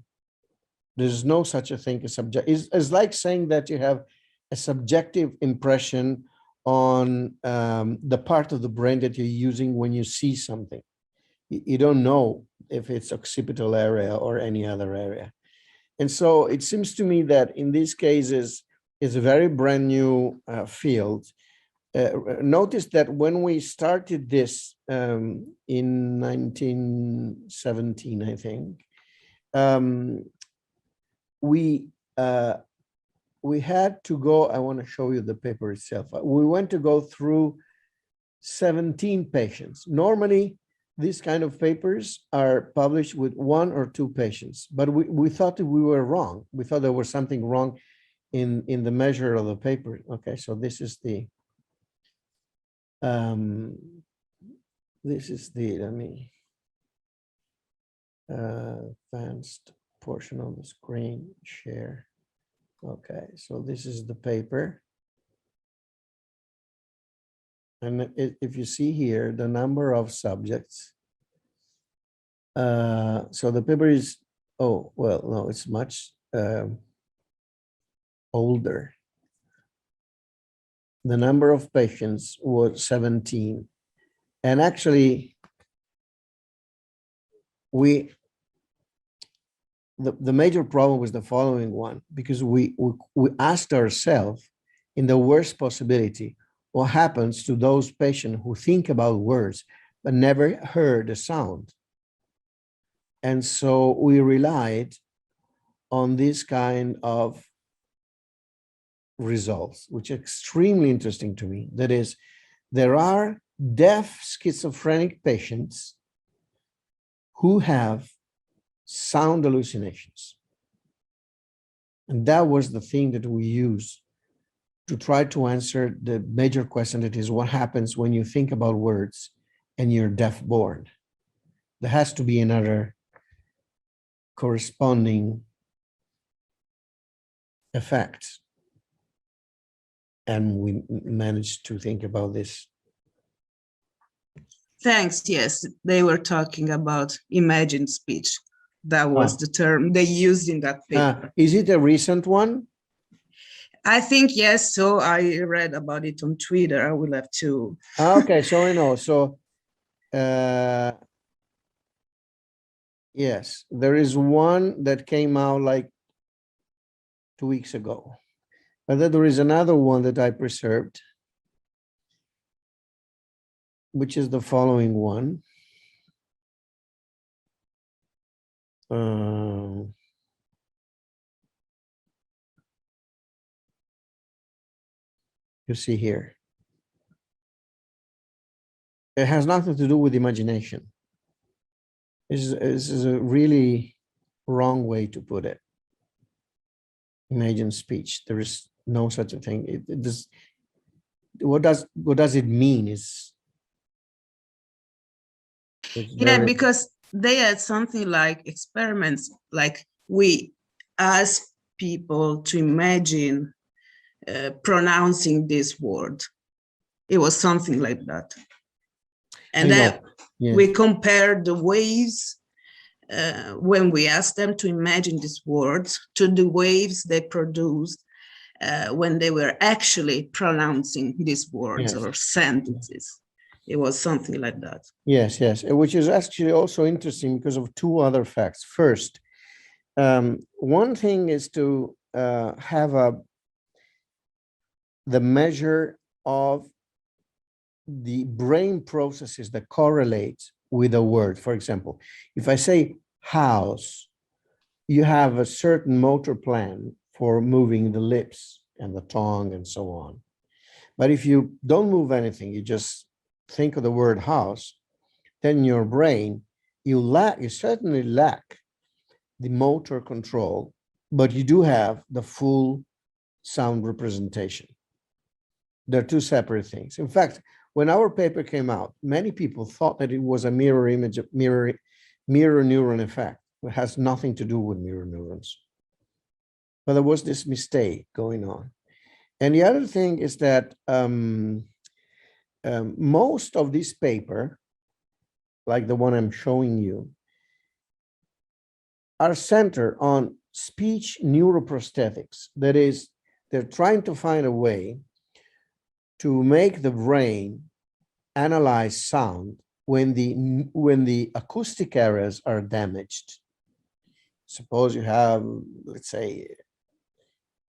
There's no such a thing as subject. It's like saying that you have a subjective impression on the part of the brain that you're using when you see something. You don't know if it's occipital area or any other area. And so it seems to me that in these cases, it's a very brand new field. Notice that when we started this in 1917, I think, we had to go, I want to show you the paper itself. We went to go through 17 patients. Normally, these kind of papers are published with 1 or 2 patients, but we thought that we were wrong. We thought there was something wrong in the measure of the paper. Okay, so this is the let me advanced portion of the screen share. Okay, so this is the paper. And if you see here, the number of subjects. So the paper is, oh, well, no, it's much older. The number of patients was 17. And actually, the major problem was the following one, because we asked ourselves, in the worst possibility, what happens to those patients who think about words but never heard a sound? And so we relied on this kind of results, which are extremely interesting to me. That is, there are deaf schizophrenic patients who have sound hallucinations. And that was the thing that we used to try to answer the major question, that is, what happens when you think about words and you're deaf born? There has to be another corresponding effect. And we managed to think about this. Thanks. Yes, they were talking about imagined speech. That was the term they used in that paper. Is it a recent one? I think yes. So I read about it on Twitter. I will have to. Okay, so I know. So yes, there is one that came out like 2 weeks ago. But then there is another one that I preserved, which is the following one. You see here. It has nothing to do with imagination. This is a really wrong way to put it. Imagine speech. There is no such a thing. What does it mean? It's yeah, because they had something like experiments, like we ask people to imagine pronouncing this word. It was something like that. And then we compared the waves when we asked them to imagine these words to the waves they produced when they were actually pronouncing these words or sentences. It was something like that. Yes, yes, which is actually also interesting because of 2 other facts. First, one thing is to have the measure of the brain processes that correlate with a word. For example, if I say house, you have a certain motor plan for moving the lips and the tongue and so on. But if you don't move anything, you just think of the word house, then in your brain, you certainly lack the motor control, but you do have the full sound representation. They're 2 separate things. In fact, when our paper came out, many people thought that it was a mirror image, mirror neuron effect. It has nothing to do with mirror neurons. But there was this mistake going on. And the other thing is that most of this paper, like the one I'm showing you, are centered on speech neuroprosthetics. That is, they're trying to find a way to make the brain analyze sound when the acoustic areas are damaged. Suppose you have, let's say,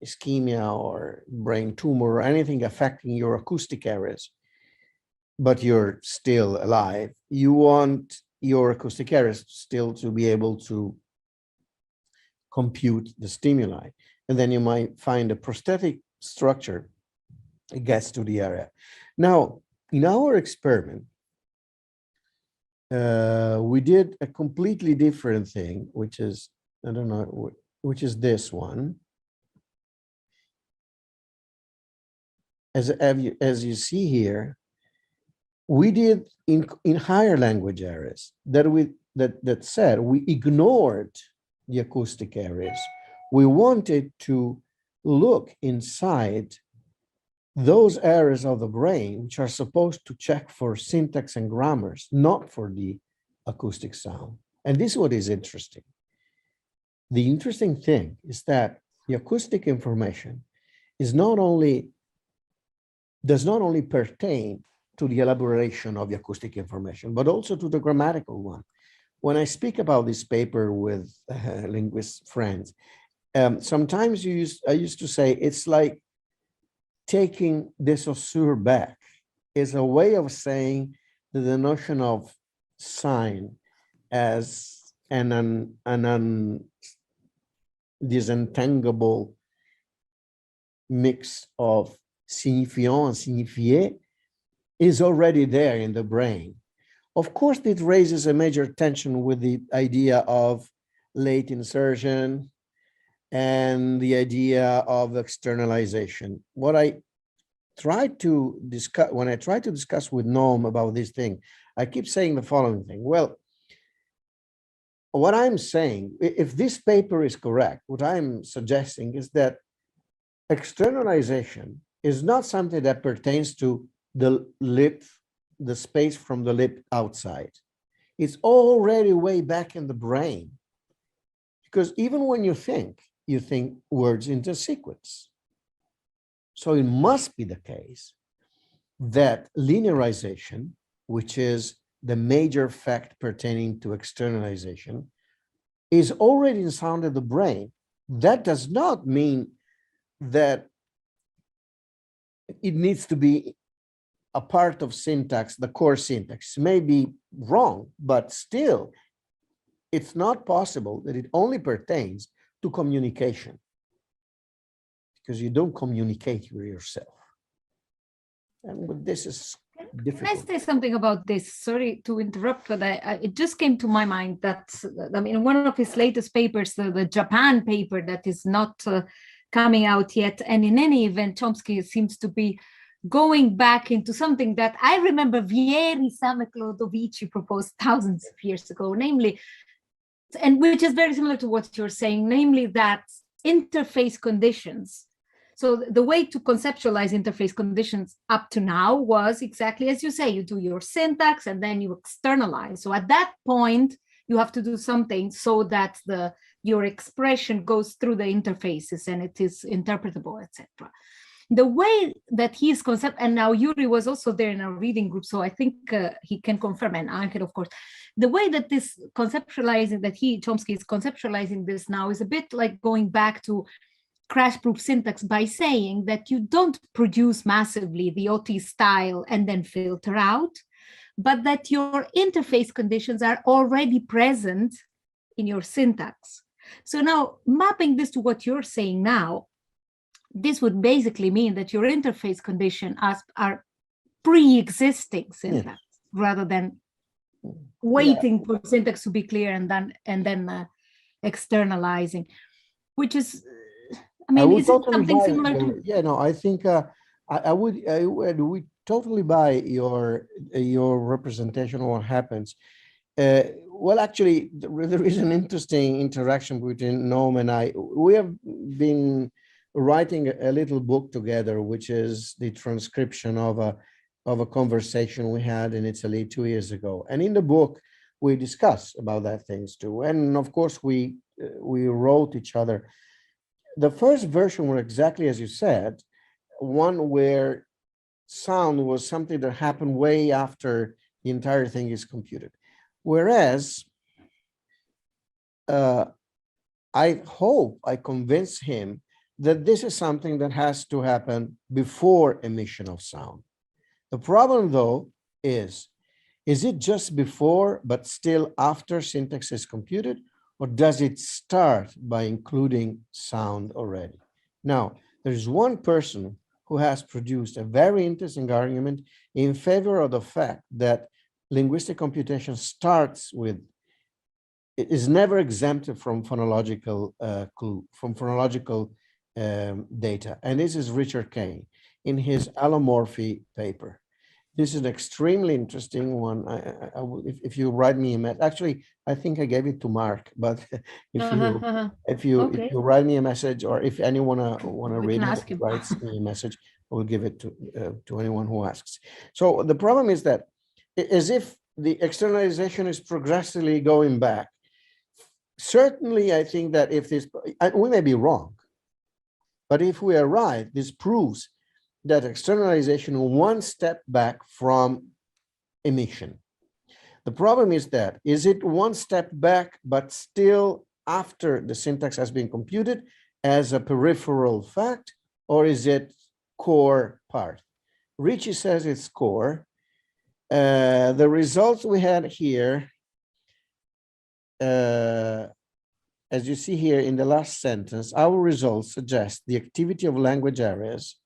ischemia or brain tumor or anything affecting your acoustic areas, but you're still alive. You want your acoustic areas still to be able to compute the stimuli. And then you might find a prosthetic structure that gets to the area. Now, in our experiment, we did a completely different thing, which is, I don't know, which is this one. As you see here, we did in higher language areas that said we ignored the acoustic areas. We wanted to look inside those areas of the brain which are supposed to check for syntax and grammars, not for the acoustic sound. And this is what is interesting. The interesting thing is that the acoustic information is does not only pertain to the elaboration of the acoustic information, but also to the grammatical one. When I speak about this paper with linguist friends, sometimes I used to say it's like taking the Saussure back. Is a way of saying that the notion of sign as an disentanglable mix of signifiant and signifié is already there in the brain. Of course, it raises a major tension with the idea of late insertion and the idea of externalization. What I tried to discuss, when I try to discuss with Noam about this thing, I keep saying the following thing. Well, what I'm saying, if this paper is correct, what I'm suggesting is that externalization is not something that pertains to the lip, the space from the lip outside. It's already way back in the brain. Because even when you think words into sequence. So it must be the case that linearization, which is the major fact pertaining to externalization, is already in sound of the brain. That does not mean that it needs to be a part of syntax, the core syntax. It may be wrong, but still, it's not possible that it only pertains to communication, because you don't communicate with yourself. And this is difficult. Can I say something about this? Sorry to interrupt, but it just came to my mind that, I mean, one of his latest papers, the Japan paper that is not coming out yet, and in any event, Chomsky seems to be going back into something that I remember Vieri Clodovici proposed thousands of years ago, namely, and which is very similar to what you're saying, namely that interface conditions. So the way to conceptualize interface conditions up to now was exactly as you say, you do your syntax and then you externalize. So at that point, you have to do something so that your expression goes through the interfaces and it is interpretable, etc. The way that he is and now Yuri was also there in our reading group, so I think he can confirm, and Angel, of course, the way that this conceptualizing, that Chomsky is conceptualizing this now is a bit like going back to crash-proof syntax by saying that you don't produce massively the OT style and then filter out, but that your interface conditions are already present in your syntax. So now mapping this to what you're saying now, this would basically mean that your interface condition are pre-existing syntax rather than waiting for syntax to be clear and then externalizing, which is, I mean, is it something similar to? Yeah, no, I think I would totally buy your representation of what happens. Well, actually, there is an interesting interaction between Noam and I. We have been writing a little book together, which is the transcription of a conversation we had in Italy 2 years ago. And in the book, we discuss about that things too. And of course, we wrote each other. The first version were exactly as you said, one where sound was something that happened way after the entire thing is computed. Whereas I hope I convince him that this is something that has to happen before emission of sound. The problem though is it just before but still after syntax is computed, or does it start by including sound already? Now, there's one person who has produced a very interesting argument in favor of the fact that linguistic computation starts with, it is never exempted from phonological data. And this is Richard Kane in his allomorphy paper. This is an extremely interesting one. If you write me a message, actually, I think I gave it to Mark, but if you write me a message, or if anyone wanna read it, writes me a message, I will give it to anyone who asks. So the problem is that, as if the externalization is progressively going back. Certainly, I think that if this, we may be wrong, but if we are right, this proves that externalization one step back from emission. The problem is that, is it one step back, but still after the syntax has been computed as a peripheral fact, or is it core part? Richie says it's core. The results we had here, as you see here in the last sentence, our results suggest the activity of language areas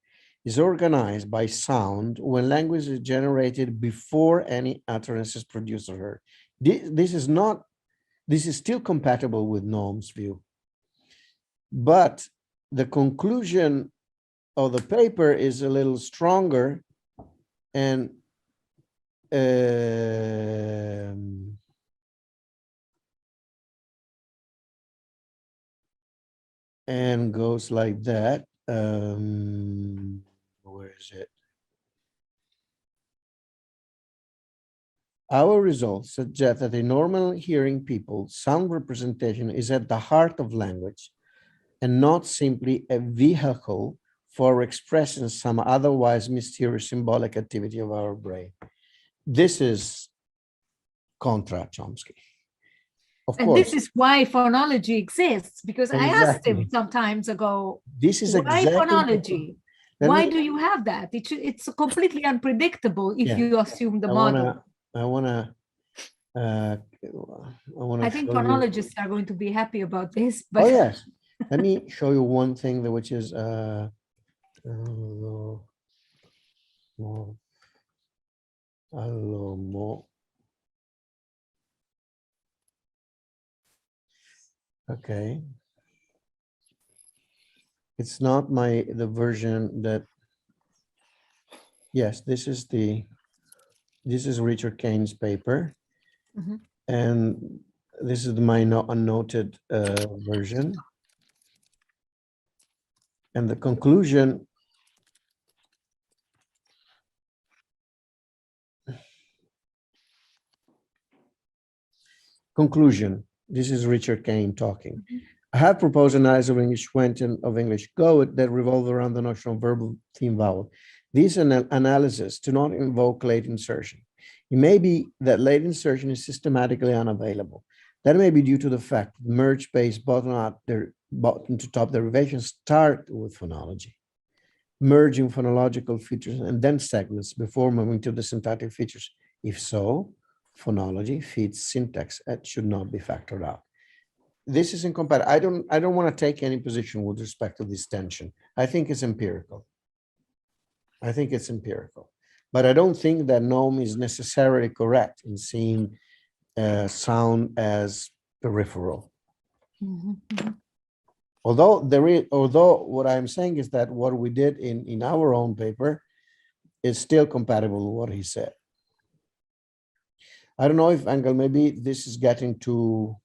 is organized by sound when language is generated before any utterance is produced or heard. This is still compatible with Noam's view. But the conclusion of the paper is a little stronger, and goes like that. Where is it? Our results suggest that in normal hearing people, sound representation is at the heart of language and not simply a vehicle for expressing some otherwise mysterious symbolic activity of our brain. This is contra Chomsky. Of course. This is why phonology exists, because I asked him some times ago, this is why phonology? Why do you have that? It's completely unpredictable if you assume the model. I think phonologists are going to be happy about this. But oh yes, let me show you one thing that which is okay. It's not the version that, yes, this is Richard Kane's paper. Mm-hmm. And this is my unnoted version. And the conclusion this is Richard Kane talking. Mm-hmm. I have proposed an analysis of English Quentin of English Go that revolve around the notion of verbal theme vowel. These analyses do not invoke late insertion. It may be that late insertion is systematically unavailable. That may be due to the fact that merge-based bottom to top derivations start with phonology, merging phonological features and then segments before moving to the syntactic features. If so, phonology feeds syntax and should not be factored out. This is incompatible. I don't want to take any position with respect to this tension. I think it's empirical. But I don't think that Noam is necessarily correct in seeing sound as peripheral. Mm-hmm. Although what I'm saying is that what we did in our own paper is still compatible with what he said. I don't know if, Angel, maybe this is getting too...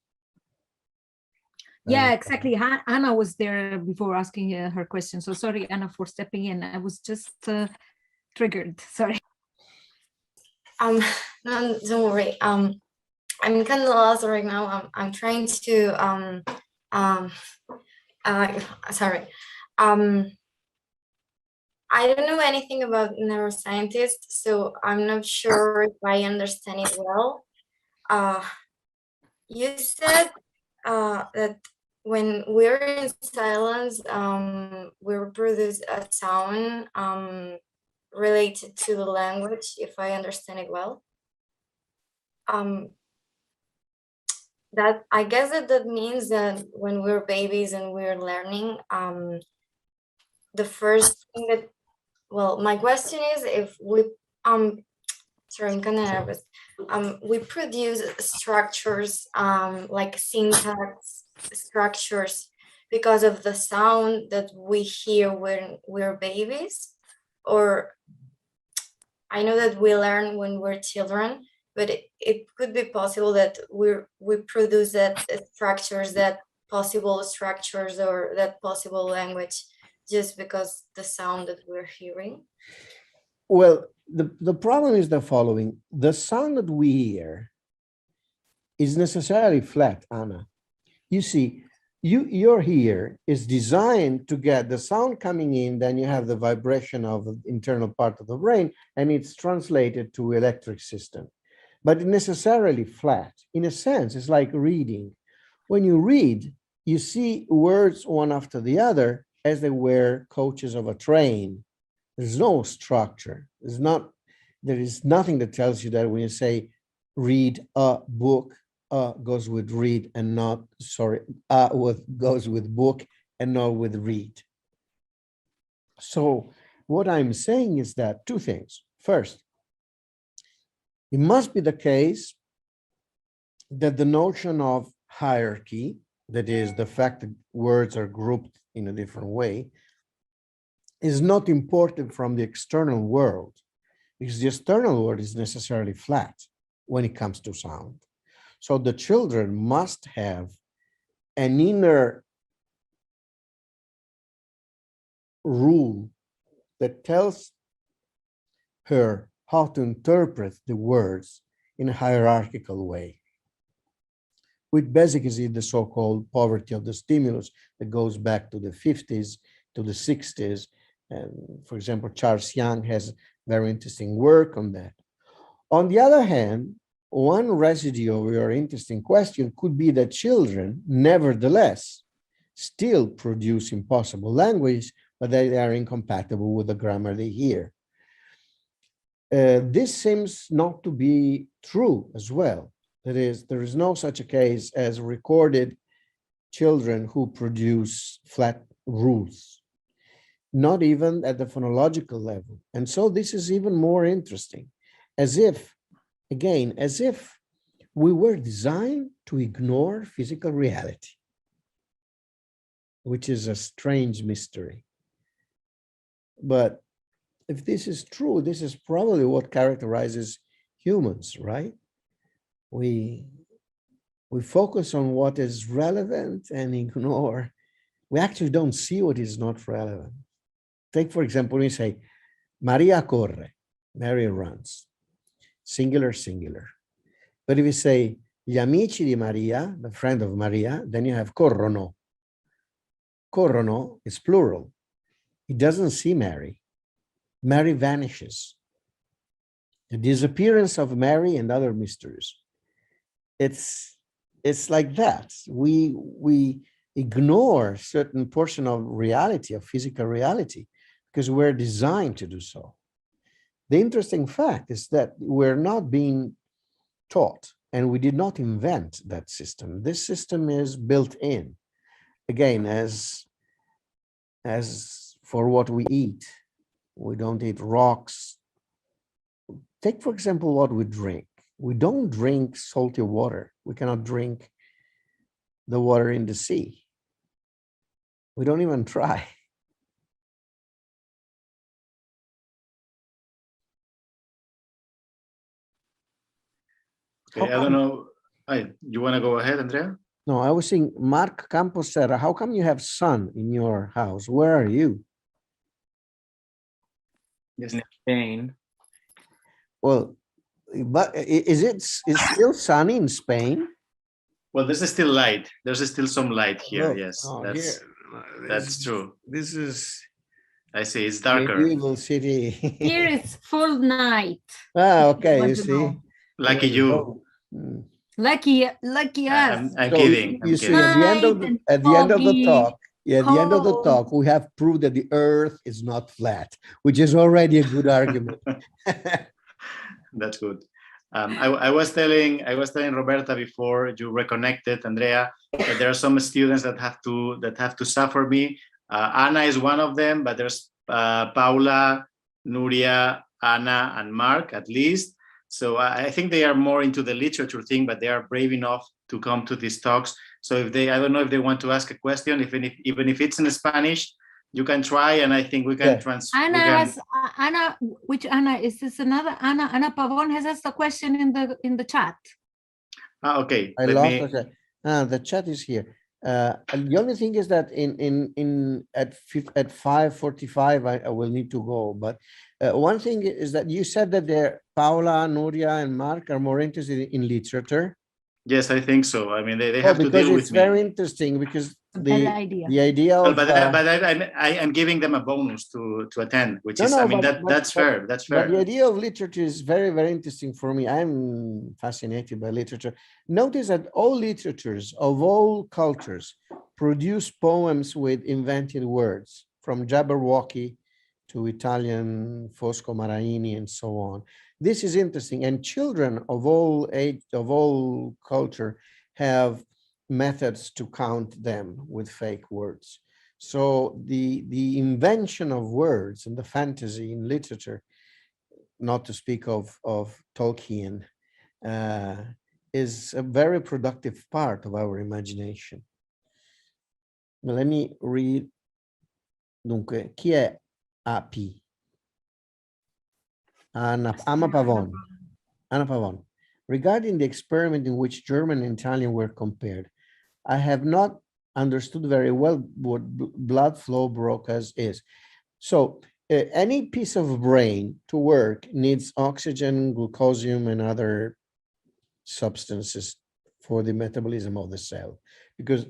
Yeah, exactly. Anna was there before asking her question. So sorry, Anna, for stepping in. I was just triggered. Sorry. No, don't worry. I'm kind of lost right now. I'm trying to sorry. I don't know anything about neuroscientists, so I'm not sure if I understand it well. You said that when we're in silence, we produce a sound related to the language, if I understand it well. That I guess that means that when we're babies and we're learning, the first thing that, well, my question is if we sorry, I'm kind of nervous. We produce structures like syntax structures because of the sound that we hear when we're babies, or I know that we learn when we're children, but it could be possible that we produce that structures, that possible structures, or that possible language just because the sound that we're hearing. Well, the problem is the following. The sound that we hear is necessarily flat, Anna. You see, your ear is designed to get the sound coming in, then you have the vibration of the internal part of the brain, and it's translated to electric system. But it's necessarily flat. In a sense, it's like reading. When you read, you see words one after the other as they were coaches of a train. There's no structure. There is nothing that tells you that when you say read a book, goes with read and not, sorry, goes with book and not with read. So what I'm saying is that two things. First, it must be the case that the notion of hierarchy, that is the fact that words are grouped in a different way, is not important from the external world, because the external world is necessarily flat when it comes to sound. So the children must have an inner rule that tells her how to interpret the words in a hierarchical way, which basically is the so-called poverty of the stimulus that goes back to the 50s, to the 60s. And for example, Charles Young has very interesting work on that. On the other hand, one residue of your interesting question could be that children, nevertheless, still produce impossible language, but they are incompatible with the grammar they hear. This seems not to be true as well. That is, there is no such a case as recorded children who produce flat rules, not even at the phonological level. And so this is even more interesting, as if, again, as if we were designed to ignore physical reality, which is a strange mystery. But if this is true, this is probably what characterizes humans, right? We focus on what is relevant and ignore. We actually don't see what is not relevant. Take, for example, when you say, Maria corre, Mary runs. Singular, singular. But if you say, gli amici di Maria, the friend of Maria, then you have corrono. Corrono is plural. He doesn't see Mary. Mary vanishes. The disappearance of Mary and other mysteries. It's like that. We ignore certain portion of reality, of physical reality, because we're designed to do so. The interesting fact is that we're not being taught, and we did not invent that system. This system is built in. Again, as for what we eat, we don't eat rocks. Take, for example, what we drink. We don't drink salty water. We cannot drink the water in the sea. We don't even try. Okay, I don't know. You want to go ahead, Andrea? No, I was saying, Mark Campos said, how come you have sun in your house? Where are you? Yes. In Spain. Well, but is still sunny in Spain? Well, there's still light. There's still some light here. Look, Yes, oh, that's true. This is I see. It's darker. medieval city. Here it's full night. Ah, okay. Want You to see, know. Lucky There you you. go. Mm. Lucky us. I'm So kidding. you I'm see, kidding. at the end of Night and at the end of the foggy, talk, at the end of the cold. talk, we have proved that the Earth is not flat, which is already a good argument. That's good. I was telling Roberta before you reconnected, Andrea, that there are some students that have to suffer me. Anna is one of them, but there's Paula, Nuria, Anna, and Mark at least So I think they are more into the literature thing, but they are brave enough to come to these talks. So if they, I don't know if they want to ask a question, even if it's in Spanish, you can try, and I think we can Anna, which Anna is this? Another Anna? Anna Pavon has asked a question in the chat. Okay. The chat is here. The only thing is that at 5:45 I will need to go. But one thing is that you said that Paula, Nuria, and Mark are more interested in literature. Yes, I think so. I mean, they have to deal with me. Because it's very interesting, because the idea of... But I'm giving them a bonus to attend, which is, I mean, that's fair. That's fair. But the idea of literature is very, very interesting for me. I'm fascinated by literature. Notice that all literatures of all cultures produce poems with invented words, from Jabberwocky to Italian Fosco Maraini and so on. This is interesting, and children of all age, of all culture, have methods to count them with fake words. So the invention of words and the fantasy in literature, not to speak of Tolkien, is a very productive part of our imagination. Now, let me read. Dunque, chi è AP? Anna Pavon. Anna Pavon. Regarding the experiment in which German and Italian were compared, I have not understood very well what blood flow Broca's is. So any piece of brain to work needs oxygen, glucosium, and other substances for the metabolism of the cell, because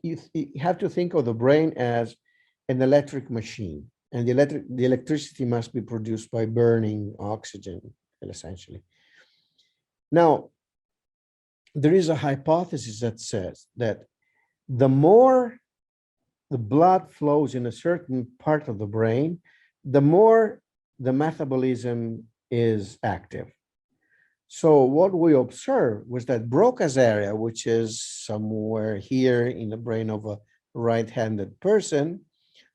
you have to think of the brain as an electric machine, and the electricity must be produced by burning oxygen, essentially. Now, there is a hypothesis that says that the more the blood flows in a certain part of the brain, the more the metabolism is active. So what we observed was that Broca's area, which is somewhere here in the brain of a right-handed person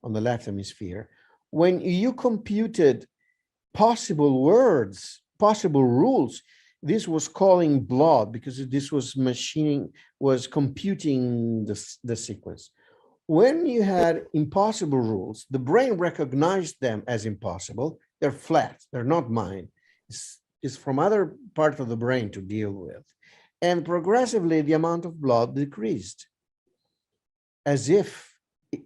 on the left hemisphere, when you computed possible words, possible rules, this was calling blood, because this was computing the sequence. When you had impossible rules, the brain recognized them as impossible. They're flat, they're not mine. It's from other parts of the brain to deal with. And progressively, the amount of blood decreased, as if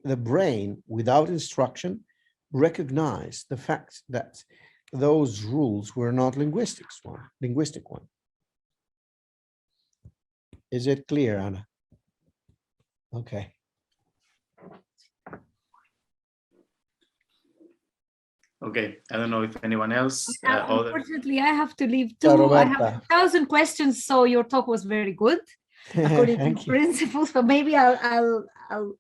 the brain, without instruction, recognized the fact that those rules were not linguistic one. Is it clear, Anna? Okay. Okay, I don't know if anyone else. Unfortunately, I have to leave too. I have 1,000 questions, so your talk was very good, according to principles. So maybe I'll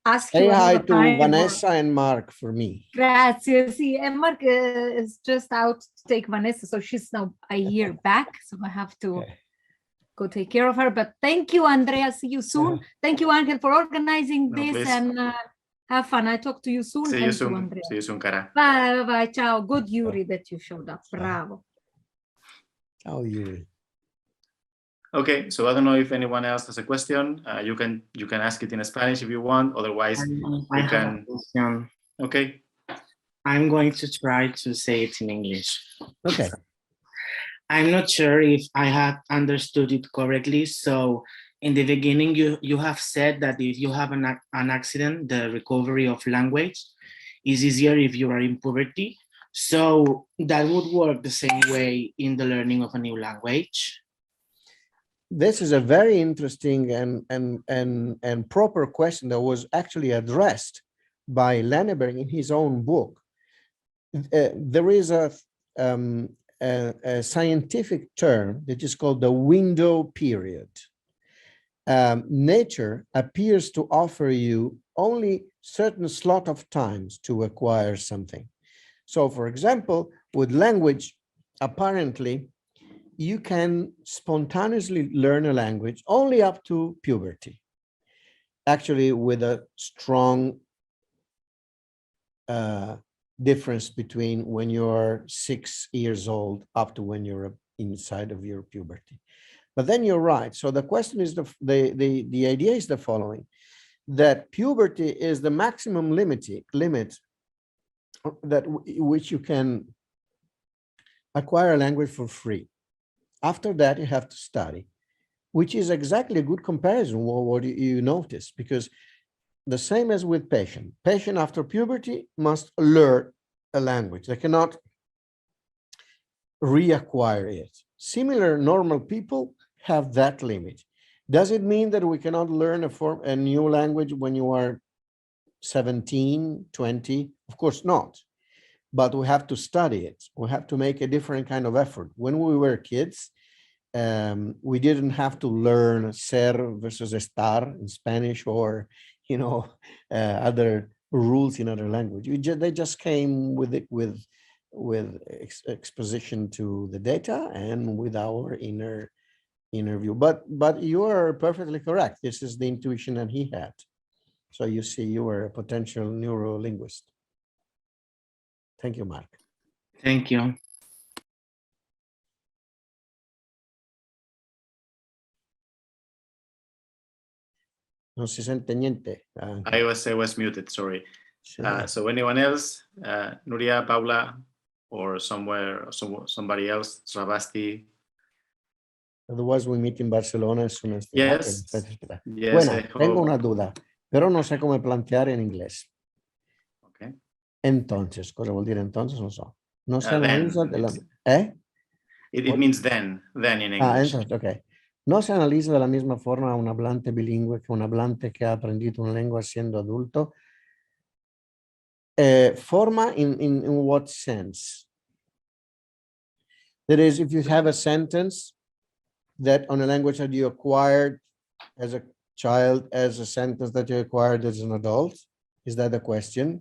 ask you. Say hi to Vanessa and Mark for me. Grazie. See, and Mark is just out to take Vanessa, so she's now a year back. So I have to go take care of her. But thank you, Andrea. See you soon. Thank you, Angel, for organizing this, and have fun. I talk to you soon. See you soon. Andrea. See you soon, Cara. Bye, bye. Ciao. Good, Yuri, that you showed up. Bravo. Ciao, Yuri. Okay, so I don't know if anyone else has a question. You can ask it in Spanish if you want. Otherwise, I have a question. Okay. I'm going to try to say it in English. Okay. I'm not sure if I have understood it correctly. So in the beginning, you have said that if you have an accident, the recovery of language is easier if you are in puberty. So that would work the same way in the learning of a new language. This is a very interesting and proper question that was actually addressed by Lenneberg in his own book. There is a scientific term that is called the window period. Nature appears to offer you only certain slot of times to acquire something. So, for example, with language, apparently, you can spontaneously learn a language only up to puberty, actually with a strong difference between when you're 6 years old up to when you're inside of your puberty. But then you're right. So the question is, the idea is the following, that puberty is the maximum limit that which you can acquire a language for free. After that, you have to study, which is exactly a good comparison with what you notice, because the same as with patient after puberty must learn a language. They cannot reacquire it. Similar normal people have that limit. Does it mean that we cannot learn a new language when you are 17, 20? Of course not. But we have to study it. We have to make a different kind of effort. When we were kids, we didn't have to learn ser versus estar in Spanish, or other rules in other language. They just came with it with exposition to the data and with our inner view. But you are perfectly correct. This is the intuition that he had. So you see, you were a potential neurolinguist. Thank you, Mark. Thank you. No se siente niente. I was muted, sorry. So anyone else? Nuria, Paula, or somebody else? Rabasti? Otherwise, we meet in Barcelona as soon as the Yes. Yes, bueno, tengo una duda, pero no sé cómo plantear en inglés. Okay. Entonces, cosa vuol dire entonces? No so. No se Then, analiza de la... It means then in English. Entonces, ok. No se analiza de la misma forma un hablante bilingüe que un hablante que ha aprendido una lengua siendo adulto. Forma in what sense? That is, if you have a sentence that on a language that you acquired as a child, as a sentence that you acquired as an adult, is that the question?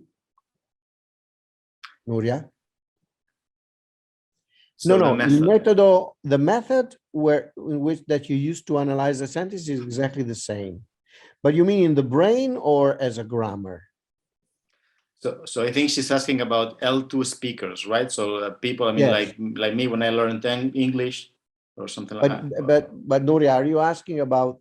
Nuria? So no, method. The method in which that you use to analyze the sentence is exactly the same. But you mean in the brain or as a grammar? So I think she's asking about L2 speakers, right? So people, I mean, yes. like me when I learned English or something like that. But Nuria, are you asking about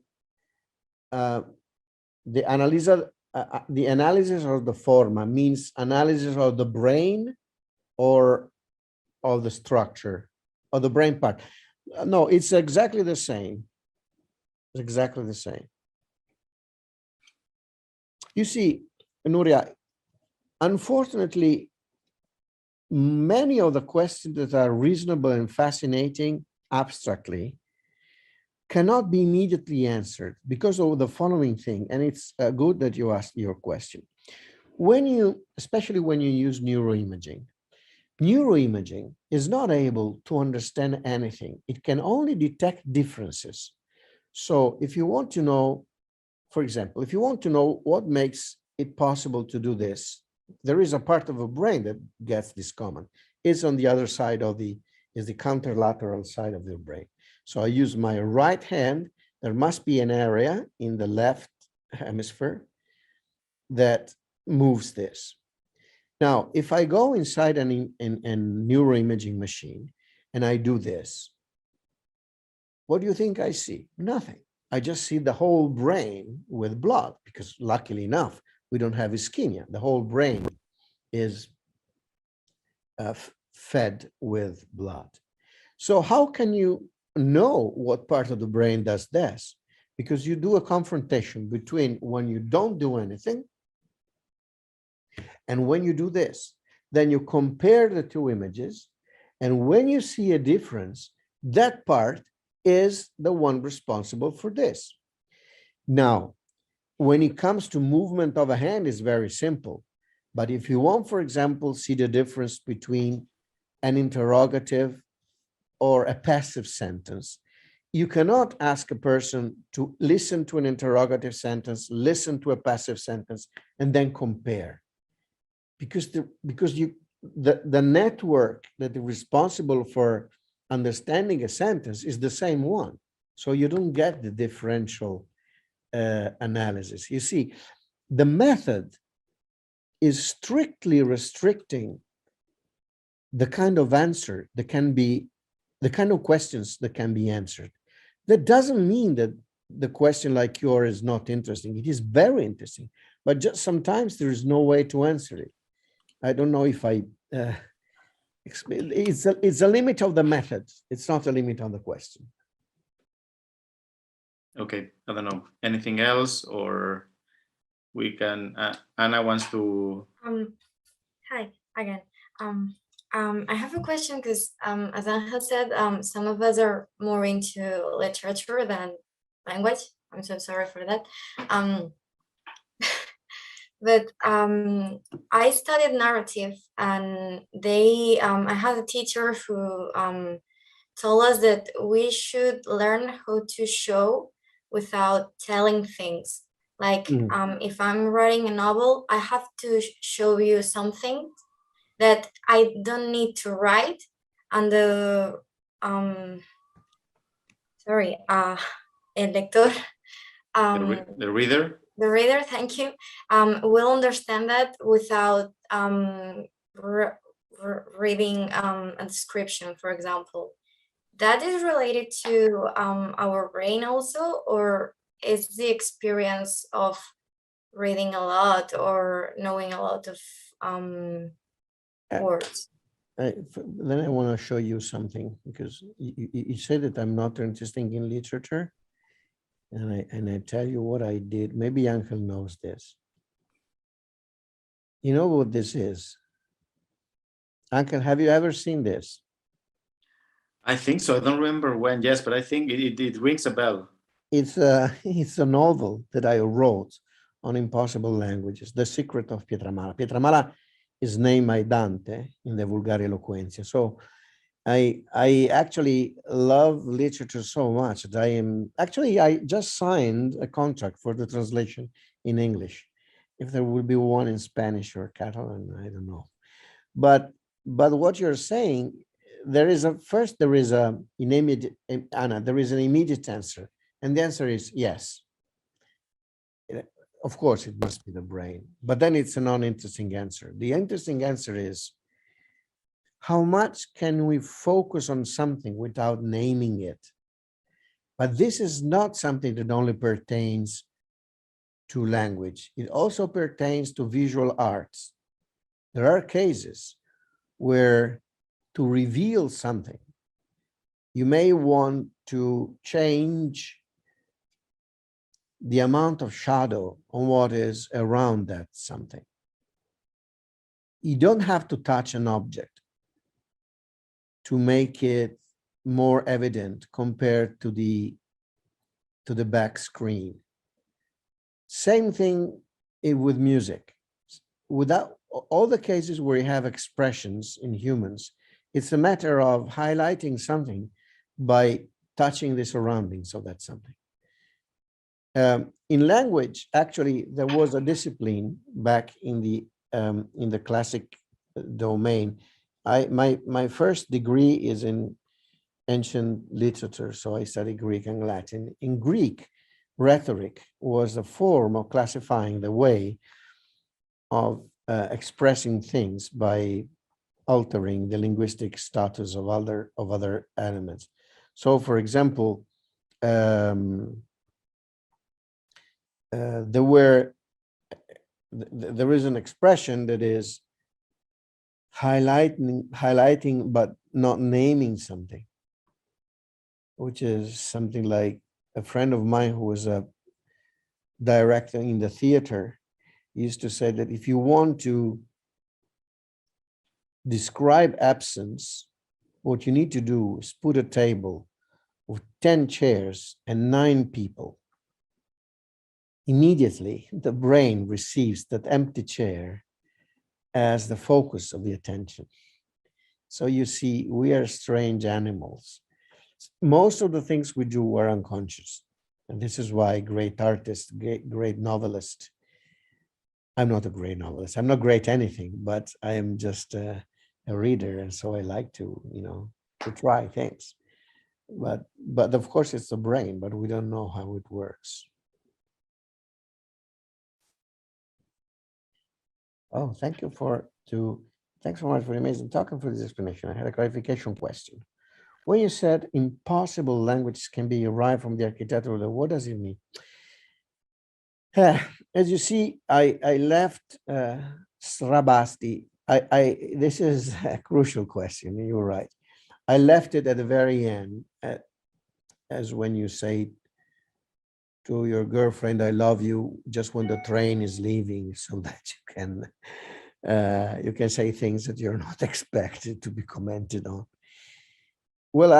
the analysis of the forma means analysis of the brain or of the structure of the brain part? No, it's exactly the same. It's exactly the same. You see, Nuria, unfortunately, many of the questions that are reasonable and fascinating abstractly cannot be immediately answered because of the following thing, and it's good that you asked your question. Especially when you use neuroimaging is not able to understand anything. It can only detect differences. So if you want to know, for example, if you want to know what makes it possible to do this, there is a part of the brain that gets this command. It's on the other side of the contralateral side of the brain. So I use my right hand. There must be an area in the left hemisphere that moves this. Now, if I go inside a neuroimaging machine and I do this, what do you think I see? Nothing. I just see the whole brain with blood, because luckily enough, we don't have ischemia. The whole brain is fed with blood. So how can you know what part of the brain does this? Because you do a confrontation between when you don't do anything and when you do this. Then you compare the two images, and when you see a difference, that part is the one responsible for this. Now, when it comes to movement of a hand, it's very simple. But if you want, for example, see the difference between an interrogative or a passive sentence, you cannot ask a person to listen to an interrogative sentence, listen to a passive sentence, and then compare. Because the network that is responsible for understanding a sentence is the same one. So you don't get the differential analysis. You see, the method is strictly restricting the kind of answer that can be the kind of questions that can be answered. That doesn't mean that the question like yours is not interesting. It is very interesting, but just sometimes there is no way to answer it. I don't know if I, it's a limit of the method. It's not a limit on the question. Okay, I don't know. Anything else, or we can, Anna wants to. Hi again. I have a question because, as Angel said, some of us are more into literature than language. I'm so sorry for that. But I studied narrative, and I had a teacher who told us that we should learn how to show without telling things. Like if I'm writing a novel, I have to show you something that I don't need to write, and the el lector, The reader? The reader, thank you, will understand that without reading a description, for example. That is related to our brain also, or is the experience of reading a lot or knowing a lot of words? Then I want to show you something, because you said that I'm not interested in literature. And I tell you what I did. Maybe Angel knows this. You know what this is? Angel, have you ever seen this? I think so. I don't remember when, yes, but I think it rings a bell. It's a novel that I wrote on impossible languages, The Secret of Pietramala. Pietramala is named by Dante in the Vulgare Eloquentia. So I actually love literature so much that I just signed a contract for the translation in English. If there will be one in Spanish or Catalan, I don't know. But what you're saying, there is an immediate answer, and the answer is yes. Of course, it must be the brain, but then it's a non-interesting answer. The interesting answer is, how much can we focus on something without naming it? But this is not something that only pertains to language. It also pertains to visual arts. There are cases where, to reveal something, you may want to change the amount of shadow on what is around that something. You don't have to touch an object to make it more evident compared to the back screen. Same thing with music. Without all the cases where you have expressions in humans, it's a matter of highlighting something by touching the surroundings of that something. In language, actually, there was a discipline back in the classic domain. My first degree is in ancient literature, so I studied Greek and Latin. In Greek, rhetoric was a form of classifying the way of expressing things by altering the linguistic status of other elements. So, for example, there is an expression that is highlighting but not naming something, which is something like, a friend of mine who was a director in the theater used to say that if you want to describe absence, what you need to do is put a table with 10 chairs and 9 people. Immediately, the brain receives that empty chair as the focus of the attention. So you see, we are strange animals. Most of the things we do are unconscious. And this is why great artists, great novelists, I'm not a great novelist. I'm not great anything, but I am just a reader. And so I like to, to try things. But of course it's the brain, but we don't know how it works. Oh, thanks so much for the amazing talk and for this explanation. I had a clarification question. when you said impossible languages can be derived from the architecture, what does it mean? As you see, I left Srabasti. This is a crucial question. You're right. I left it at the very end, as when you say to your girlfriend, "I love you," just when the train is leaving, so that you can say things that you're not expected to be commented on. Well,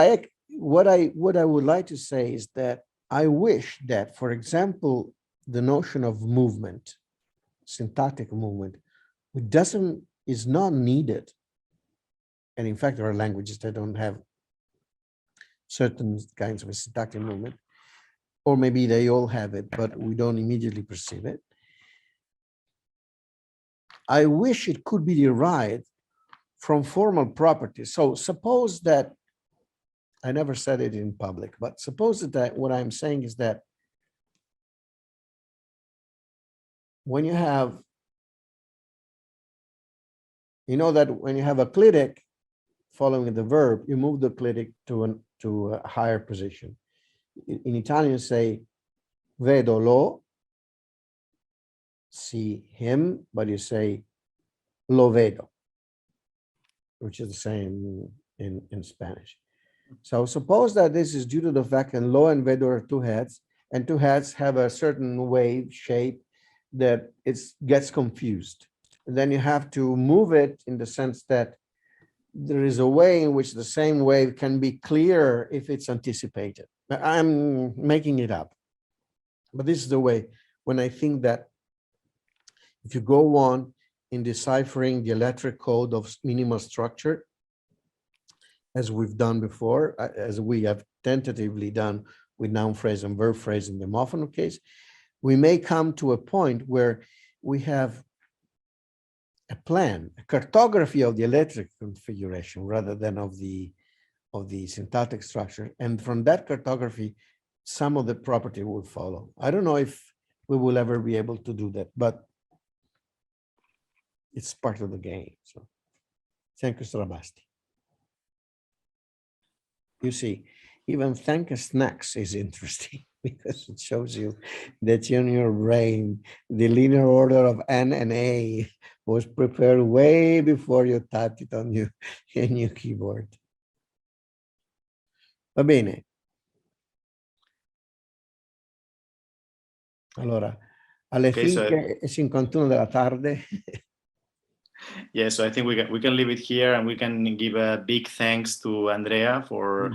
what I would like to say is that I wish that, for example, the notion of movement, syntactic movement, is not needed. And in fact, there are languages that don't have certain kinds of a syntactic movement, or maybe they all have it, but we don't immediately perceive it. I wish it could be derived from formal properties. So suppose that, I never said it in public, but suppose that what I'm saying is that when you have, you know that when you have a clitic following the verb, you move the clitic to a higher position. In Italian, you say vedo lo, see him, but you say lo vedo, which is the same in Spanish. So suppose that this is due to the fact that lo and vedo are two heads, and two heads have a certain wave shape that it gets confused. And then you have to move it in the sense that there is a way in which the same wave can be clear if it's anticipated. I'm making it up, but this is the way when I think that if you go on in deciphering the electric code of minimal structure, as we've done before, as we have tentatively done with noun phrase and verb phrase in the homophone case, we may come to a point where we have a plan, a cartography of the electric configuration rather than of the syntactic structure. And from that cartography, some of the property will follow. I don't know if we will ever be able to do that, but it's part of the game. So thank you, Srabasti. You see, even thank you snacks is interesting because it shows you that in your brain, the linear order of N and A was prepared way before you typed it on your keyboard. Va bene. Allora, alle finche 51 della tarde. Yeah, so I think we can leave it here, and we can give a big thanks to Andrea for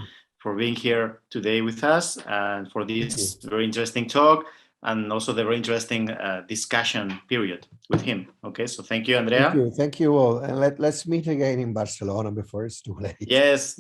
being here today with us and for this very interesting talk, and also the very interesting discussion period with him. Okay, so thank you, Andrea. Thank you all, and let's meet again in Barcelona before it's too late. Yes.